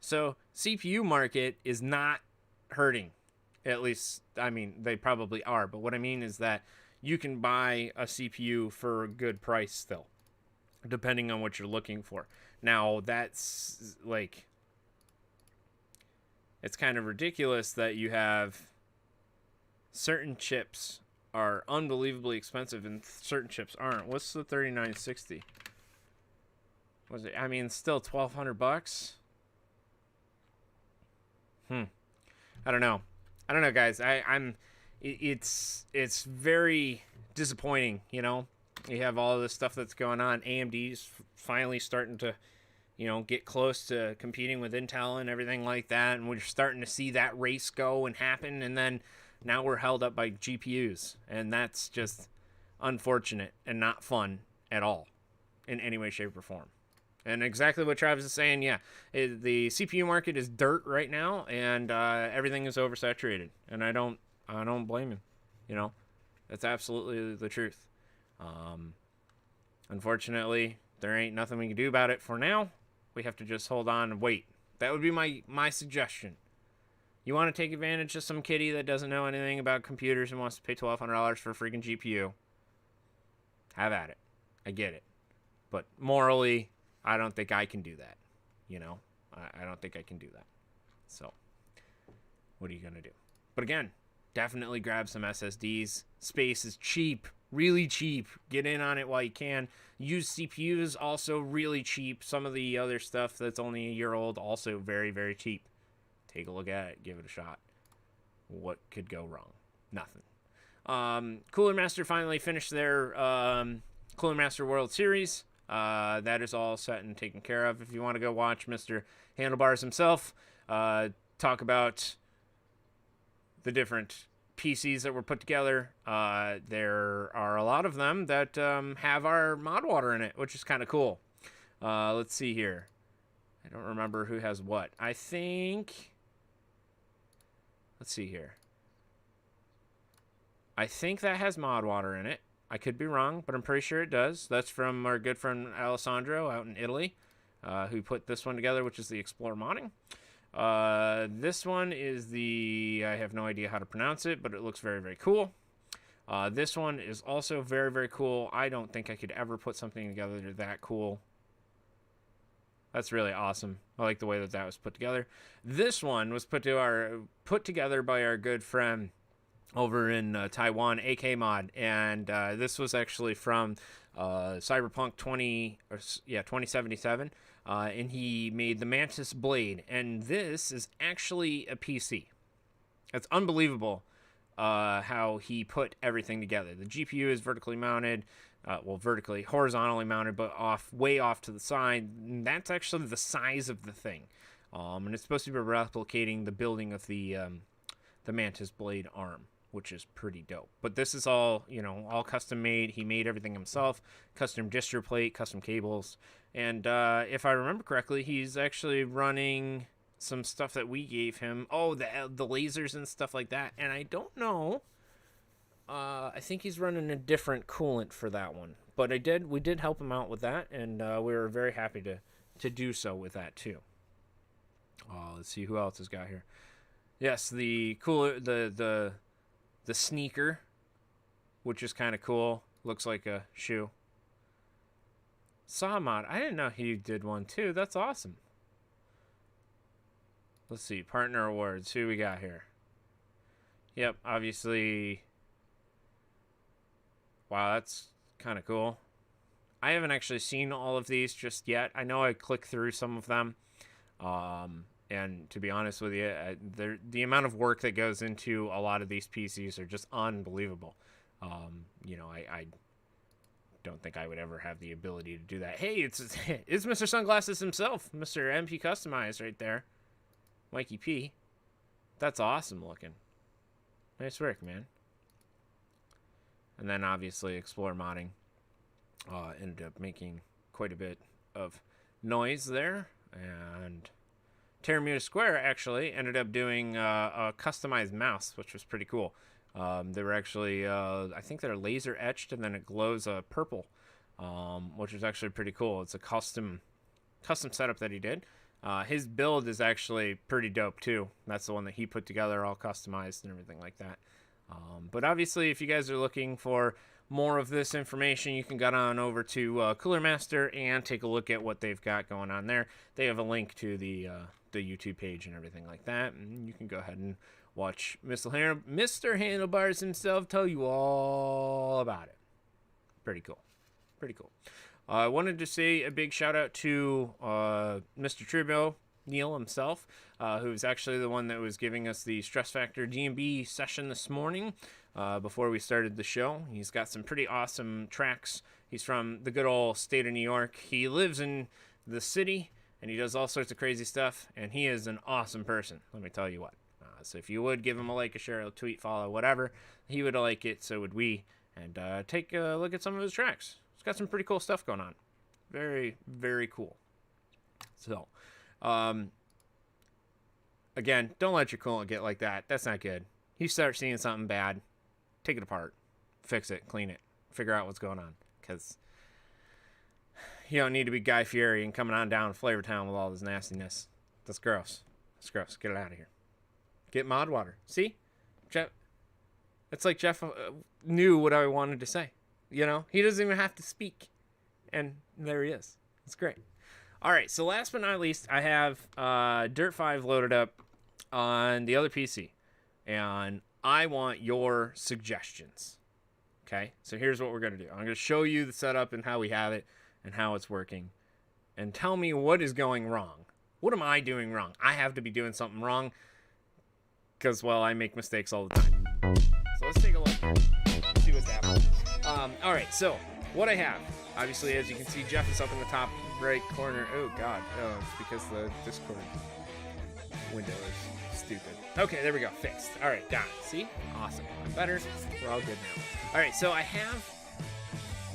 So, CPU market is not hurting. At least, I mean, they probably are, but what I mean is that you can buy a CPU for a good price still, depending on what you're looking for. Now, that's like, it's kind of ridiculous that you have certain chips are unbelievably expensive and certain chips aren't. What's the 3960? Was it? I mean, still $1,200. I don't know. Guys. It's very disappointing. You know, you have all this stuff that's going on. AMD's finally starting to, you know, get close to competing with Intel and everything like that, and we're starting to see that race go and happen, and then now we're held up by GPUs, and that's just unfortunate and not fun at all in any way, shape, or form. And exactly what Travis is saying, yeah, the CPU market is dirt right now, and everything is oversaturated, and I don't blame him. You know, that's absolutely the truth. Unfortunately, there ain't nothing we can do about it for now. We have to just hold on and wait. That would be my suggestion. You want to take advantage of some kitty that doesn't know anything about computers and wants to pay $1,200 for a freaking GPU? Have at it. I get it. But morally, I don't think I can do that. You know? I don't think I can do that. So, what are you going to do? But again, definitely grab some SSDs. Space is cheap. Really cheap. Get in on it while you can. Used CPUs, also really cheap. Some of the other stuff that's only a year old, also very, very cheap. Take a look at it. Give it a shot. What could go wrong? Nothing. Cooler Master finally finished their Cooler Master World Series. That is all set and taken care of. If you want to go watch Mr. Handlebars himself talk about the different PCs that were put together, there are a lot of them that have our mod water in it, which is kind of cool. Let's see here. I don't remember who has what. I think... Let's see here. I think that has mod water in it. I could be wrong, but I'm pretty sure it does. That's from our good friend Alessandro out in Italy, who put this one together, which is the Explore modding. This one is the... I have no idea how to pronounce it, but it looks very, very cool. This one is also very, very cool. I don't think I could ever put something together that cool. That's really awesome. I like the way that was put together. This one was put together by our good friend over in Taiwan, AK Mod, and this was actually from Cyberpunk 2077, and he made the Mantis Blade, and this is actually a PC. It's unbelievable how he put everything together. The GPU is vertically mounted, horizontally mounted, but way off to the side. And that's actually the size of the thing, and it's supposed to be replicating the building of the Mantis Blade arm, which is pretty dope. But this is all, all custom made. He made everything himself, custom distro plate, custom cables. And if I remember correctly, he's actually running some stuff that we gave him. Oh, the lasers and stuff like that. And I don't know. I think he's running a different coolant for that one. But we did help him out with that, and we were very happy to do so with that too. Let's see who else has got here. Yes, the cooler, the sneaker, which is kind of cool. Looks like a shoe. Sawmod, I didn't know he did one too. That's awesome. Let's see, partner awards. Who we got here? Yep, obviously. Wow, that's kind of cool. I haven't actually seen all of these just yet. I know I clicked through some of them. And to be honest with you, the amount of work that goes into a lot of these PCs are just unbelievable. I don't think I would ever have the ability to do that. Hey, it's Mr. Sunglasses himself, Mr. MP Customized right there. Mikey P. That's awesome looking. Nice work, man. And then obviously Explore Modding ended up making quite a bit of noise there. And Terramuta Square actually ended up doing a customized mouse, which was pretty cool. They were actually, I think they're laser etched, and then it glows purple, which was actually pretty cool. It's a custom setup that he did. His build is actually pretty dope too. That's the one that he put together, all customized and everything like that. But obviously, if you guys are looking for more of this information, you can get on over to Cooler Master and take a look at what they've got going on there. They have a link to the YouTube page and everything like that, and you can go ahead and watch Mr. Handlebars himself tell you all about it. Pretty cool. I wanted to say a big shout out to Mr. Tribo, Neil himself, who's actually the one that was giving us the Stress Factor D&B session this morning before we started the show. He's got some pretty awesome tracks. He's from the good old state of New York. He lives in the city, and he does all sorts of crazy stuff, and he is an awesome person, let me tell you what. So if you would give him a like, a share, a tweet, follow, whatever, he would like it, so would we. And take a look at some of his tracks. He's got some pretty cool stuff going on. Very, very cool. So, again, don't let your coolant get like that. That's not good. You start seeing something bad, take it apart, fix it, clean it, figure out what's going on. Because you don't need to be Guy Fieri and coming on down to Flavortown with all this nastiness. That's gross. Get it out of here. Get mod water. See? Jeff. It's like Jeff knew what I wanted to say. He doesn't even have to speak. And there he is. It's great. All right, so last but not least, I have Dirt 5 loaded up on the other PC. And I want your suggestions. Okay? So here's what we're going to do. I'm going to show you the setup and how we have it and how it's working. And tell me what is going wrong. What am I doing wrong? I have to be doing something wrong. Because, well, I make mistakes all the time. So let's take a look here. See what's happening. All right, so what I have, obviously, as you can see, Jeff is up in the top right corner. Oh, God. Oh, it's because the Discord window is stupid. Okay, there we go. Fixed. All right, got it. See? Awesome. Better. We're all good now. All right, so I have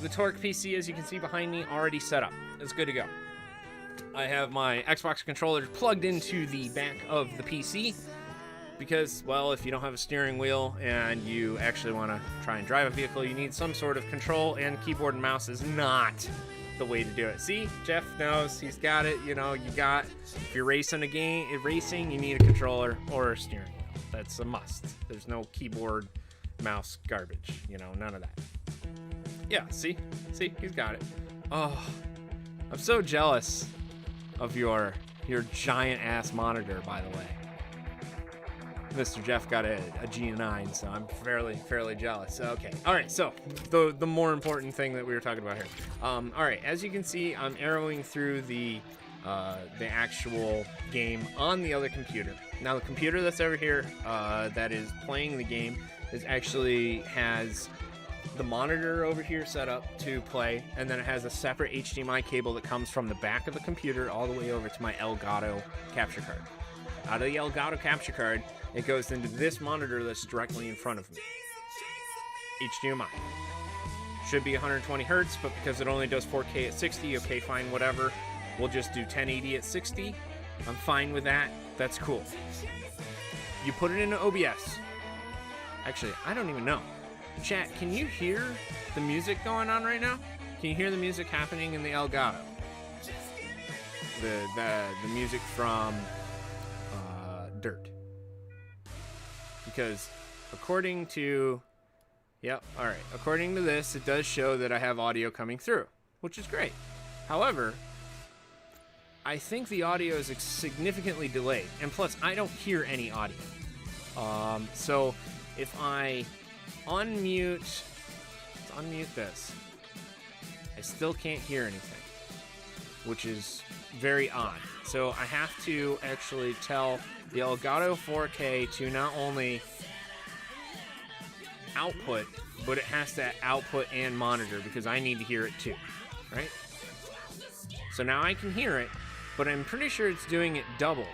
the Torque PC, as you can see behind me, already set up. It's good to go. I have my Xbox controller plugged into the back of the PC. Because, well, if you don't have a steering wheel and you actually want to try and drive a vehicle, you need some sort of control, and keyboard and mouse is not the way to do it. See, Jeff knows, he's got it. If you're racing you need a controller or a steering wheel. That's a must. There's no keyboard, mouse garbage, none of that. Yeah, see, he's got it. Oh, I'm so jealous of your giant ass monitor, by the way. Mr. Jeff got a G9, so I'm fairly jealous. Okay. All right. So the more important thing that we were talking about here. All right. As you can see, I'm arrowing through the actual game on the other computer. Now the computer that's over here that is playing the game actually has the monitor over here set up to play, and then it has a separate HDMI cable that comes from the back of the computer all the way over to my Elgato capture card. Out of the Elgato capture card, it goes into this monitor that's directly in front of me. HDMI. Should be 120 hertz, but because it only does 4K at 60, okay, fine, whatever. We'll just do 1080 at 60. I'm fine with that. That's cool. You put it into OBS. Actually, I don't even know. Chat, can you hear the music going on right now? Can you hear the music happening in the Elgato? The music from Dirt. Because according to according to this, it does show that I have audio coming through, which is great. However, I think the audio is significantly delayed, and plus I don't hear any audio. So if I unmute this, I still can't hear anything, which is very odd. So I have to actually tell the Elgato 4K to not only output, but it has to output and monitor because I need to hear it too, right? So now I can hear it, but I'm pretty sure it's doing it double.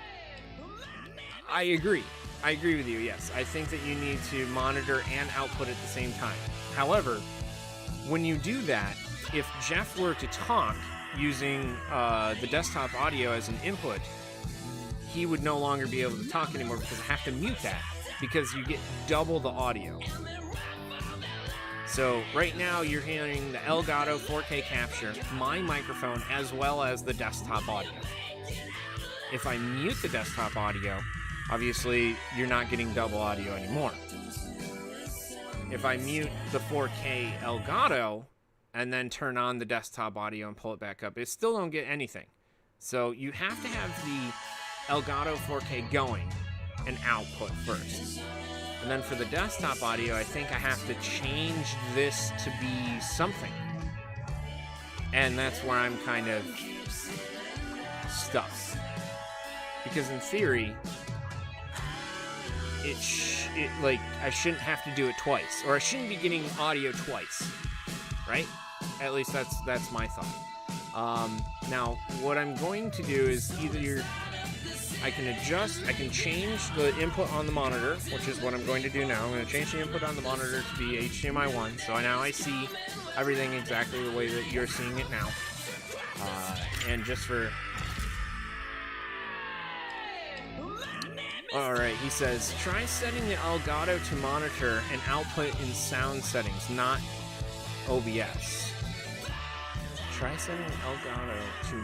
I agree with you, yes. I think that you need to monitor and output at the same time. However, when you do that, if Jeff were to talk using the desktop audio as an input, he would no longer be able to talk anymore because I have to mute that because you get double the audio. So right now you're hearing the Elgato 4K capture, my microphone, as well as the desktop audio. If I mute the desktop audio, obviously you're not getting double audio anymore. If I mute the 4K Elgato and then turn on the desktop audio and pull it back up, it still don't get anything. So you have to have the Elgato 4K going and output first. And then for the desktop audio, I think I have to change this to be something. And that's where I'm kind of stuck. Because in theory, I shouldn't have to do it twice, or I shouldn't be getting audio twice, right? At least that's my thought. Now, what I'm going to do is either I can change the input on the monitor, which is what I'm going to do now. I'm going to change the input on the monitor to be HDMI 1, so now I see everything exactly the way that you're seeing it now. And just for... Alright, he says, try setting the Elgato to monitor and output in sound settings, not OBS. Try setting Elgato to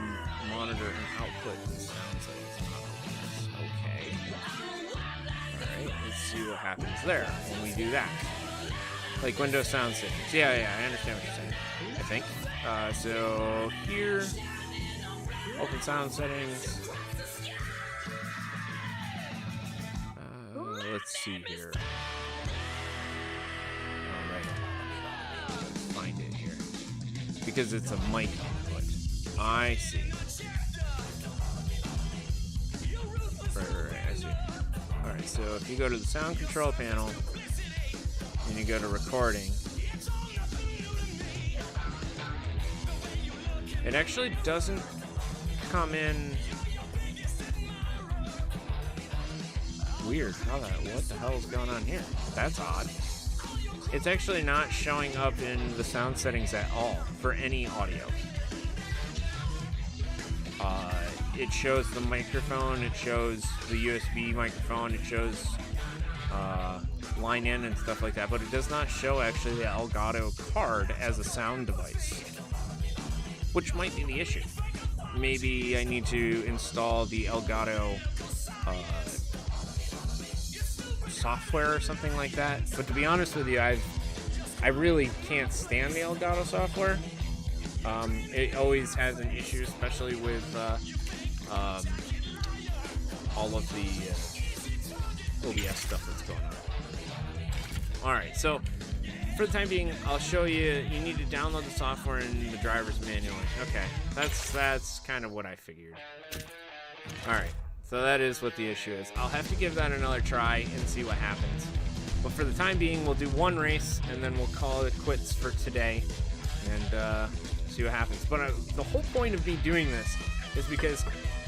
monitor and output in sound settings, not OBS. Okay. Alright, let's see what happens there when we do that. Like Windows sound settings. Yeah, I understand what you're saying, I think. So here, open sound settings. Let's see here. Alright. Let's find it here. Because it's a mic output. I see. Right, I see. Alright, so if you go to the sound control panel, and you go to recording, it actually doesn't come in. Weird. What the hell is going on here? That's odd. It's actually not showing up in the sound settings at all for any audio. It shows the microphone, it shows the USB microphone, it shows line in and stuff like that, but it does not show actually the Elgato card as a sound device, which might be the issue. Maybe I need to install the Elgato software or something like that. But to be honest with you, I really can't stand the Elgato software. It always has an issue, especially with all of the OBS stuff that's going on. Alright, so for the time being, I'll show you. You need to download the software and the drivers manually. Okay, that's kind of what I figured. Alright, so that is what the issue is. I'll have to give that another try and see what happens. But for the time being, we'll do one race, and then we'll call it quits for today, and see what happens. But the whole point of me doing this is because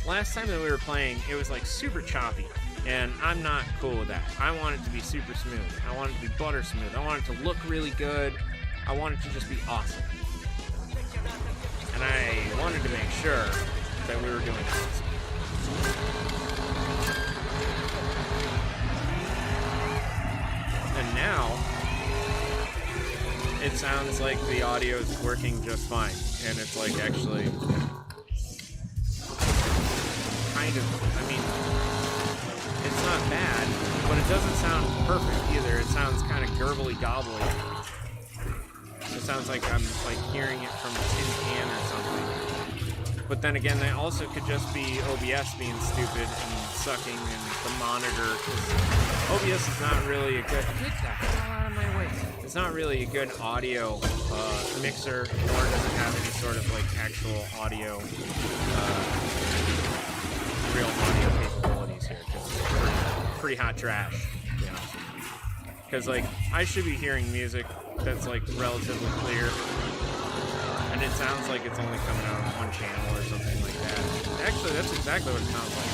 last time that we were playing, it was like super choppy, and I'm not cool with that. I want it to be super smooth. I want it to be butter smooth. I want it to look really good. I want it to just be awesome. And I wanted to make sure that we were doing this. And now, it sounds like the audio is working just fine. And it's like actually kind of, I mean, it's not bad, but it doesn't sound perfect either. It sounds kind of gurgly gobbly. It sounds like I'm like hearing it from a tin can or something. But then again, that also could just be OBS being stupid and sucking and the monitor. OBS is not really a good. Get the hell out of my way! It's not really a good audio mixer, nor does it have any sort of like actual audio, real audio capabilities here. Because it's pretty hot trash. Yeah. Because like I should be hearing music that's like relatively clear. And it sounds like it's only coming out on one channel or something like that. Actually, that's exactly what it sounds like.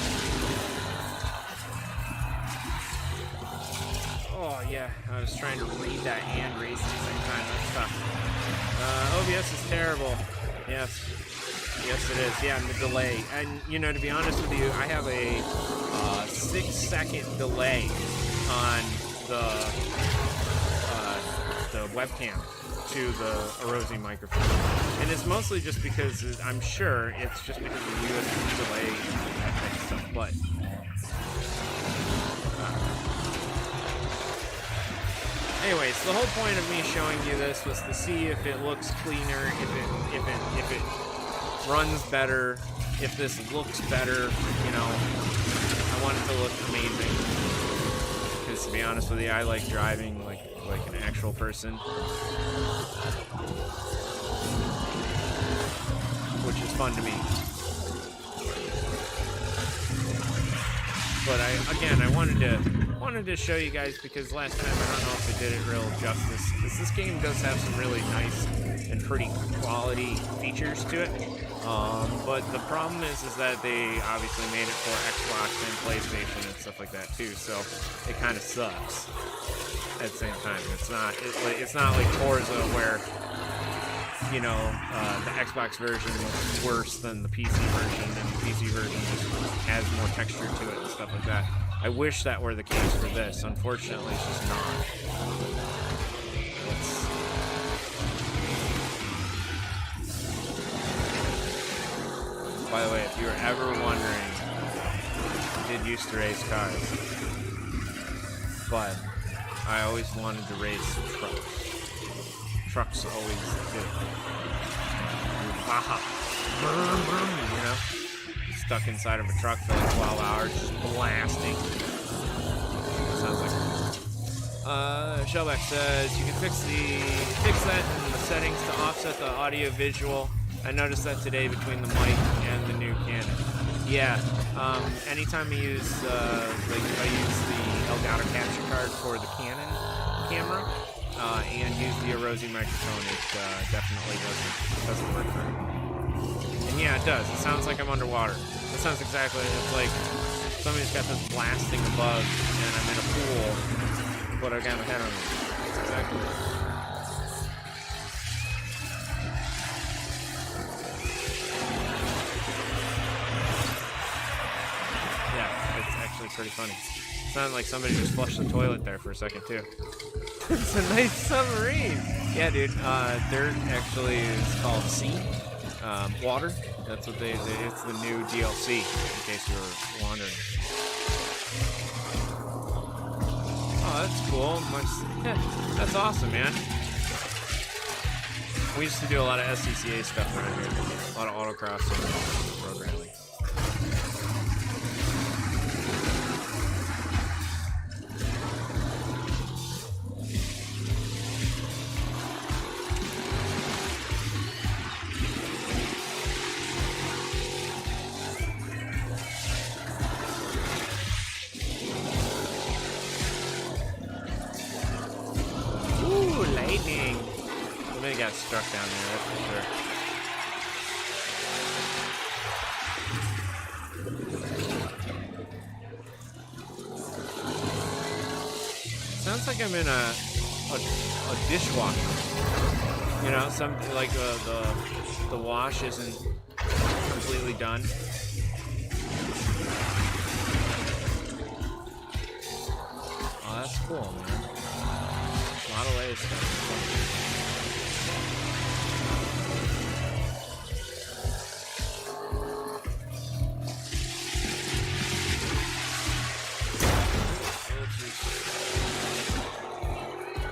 Oh, yeah. I was trying to read that and raise at the same time. That's tough. OBS is terrible. Yes. Yes, it is. Yeah, and the delay. And, you know, to be honest with you, I have a 6-second delay on the webcam to the Orozzi microphone. And it's mostly just because I'm sure it's just because of the USB delay and that type of stuff. But anyways, the whole point of me showing you this was to see if it looks cleaner, if it runs better, if this looks better. You know, I want it to look amazing. Because to be honest with you, I like driving like an actual person. Which is fun to me. But I wanted to show you guys because last time I don't know if it did it real justice. Because this game does have some really nice and pretty quality features to it. But the problem is that they obviously made it for Xbox and PlayStation and stuff like that too. So it kind of sucks at the same time. It's not like Forza where, you know, the Xbox version was worse than the PC version, and the PC version just has more texture to it and stuff like that. I wish that were the case for this. Unfortunately, it's just not. By the way, if you were ever wondering, I did used to race cars, but I always wanted to race trucks. Trucks always do. Baja. You know? Stuck inside of a truck for like 12 hours, just blasting. Sounds like. Shellback says you can fix that in the settings to offset the audio visual. I noticed that today between the mic and the new Canon. Yeah. Anytime I use I use the Elgato capture card for the Canon camera. And use the Orozzi microphone, it definitely doesn't work for it. And yeah, it does. It sounds like I'm underwater. It sounds exactly, it's like somebody's got this blasting above, and I'm in a pool, but I got my head on it. That's exactly it. Yeah, it's actually pretty funny. It sounded like somebody just flushed the toilet there for a second, too. It's a nice submarine. Yeah, dude. Dirt actually is called Sea. Water. That's what it's the new DLC, in case you were wondering. Oh, that's cool. Yeah, that's awesome, man. We used to do a lot of SCCA stuff around here. A lot of autocross and programming. got struck down there, that's for sure. Sounds like I'm in a dishwasher. You know, some like the wash isn't completely done. Oh, that's cool, man. Model A stuff.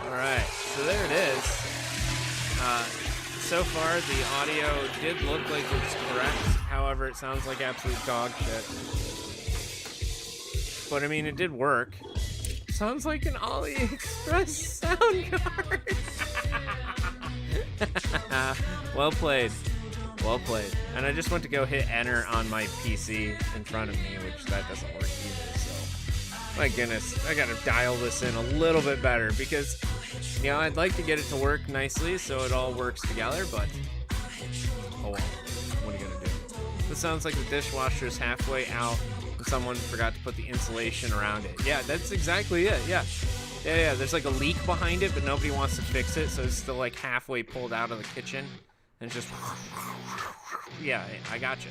Alright, so there it is. So far, the audio did look like it's correct. However, it sounds like absolute dog shit. But I mean, it did work. Sounds like an AliExpress sound card. Well played. Well played. And I just went to go hit enter on my PC in front of me, which that doesn't work either. So, my goodness, I gotta dial this in a little bit better because, you know, I'd like to get it to work nicely so it all works together, but oh well. What are you gonna do? This sounds like the dishwasher is halfway out and someone forgot to put the insulation around it. Yeah, that's exactly it. Yeah. There's like a leak behind it, but nobody wants to fix it, so it's still like halfway pulled out of the kitchen. And it's just, yeah, I gotcha.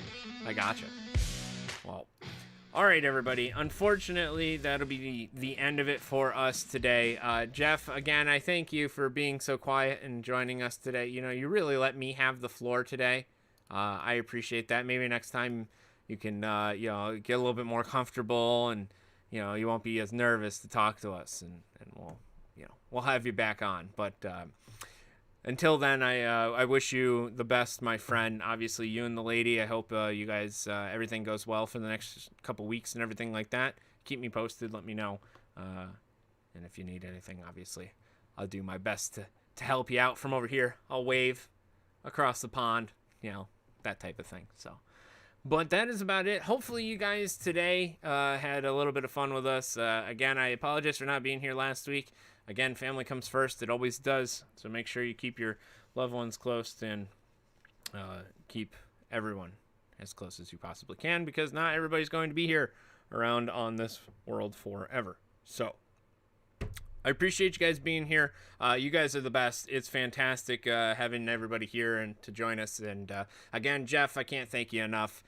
Well, all right, everybody. Unfortunately, that'll be the end of it for us today. Jeff, again, I thank you for being so quiet and joining us today. You know, you really let me have the floor today. I appreciate that. Maybe next time you can, you know, get a little bit more comfortable and, you know, you won't be as nervous to talk to us, and we'll have you back on. But until then, I wish you the best, my friend. Obviously, you and the lady. I hope you guys everything goes well for the next couple weeks and everything like that. Keep me posted. Let me know. And if you need anything, obviously, I'll do my best to help you out from over here. I'll wave across the pond, you know, that type of thing. So. But that is about it. Hopefully you guys today had a little bit of fun with us. Again, I apologize for not being here last week. Again, family comes first. It always does. So make sure you keep your loved ones close and keep everyone as close as you possibly can, because not everybody's going to be here around on this world forever. So I appreciate you guys being here. You guys are the best. It's fantastic having everybody here and to join us. And again, Jeff, I can't thank you enough.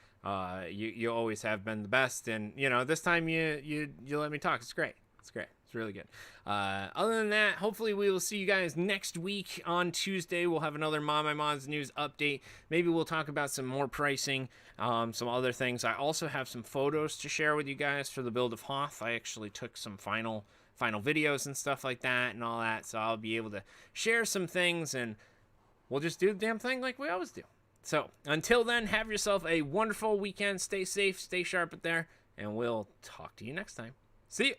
You always have been the best. And, you know, this time you let me talk. It's great. It's really good. Other than that, hopefully we will see you guys next week on Tuesday. We'll have another ModMyMods news update. Maybe we'll talk about some more pricing, some other things. I also have some photos to share with you guys for the build of Hoth. I actually took some final videos and stuff like that and all that, so I'll be able to share some things, and we'll just do the damn thing like we always do. So until then, have yourself a wonderful weekend. Stay safe, stay sharp out there, and we'll talk to you next time. See you.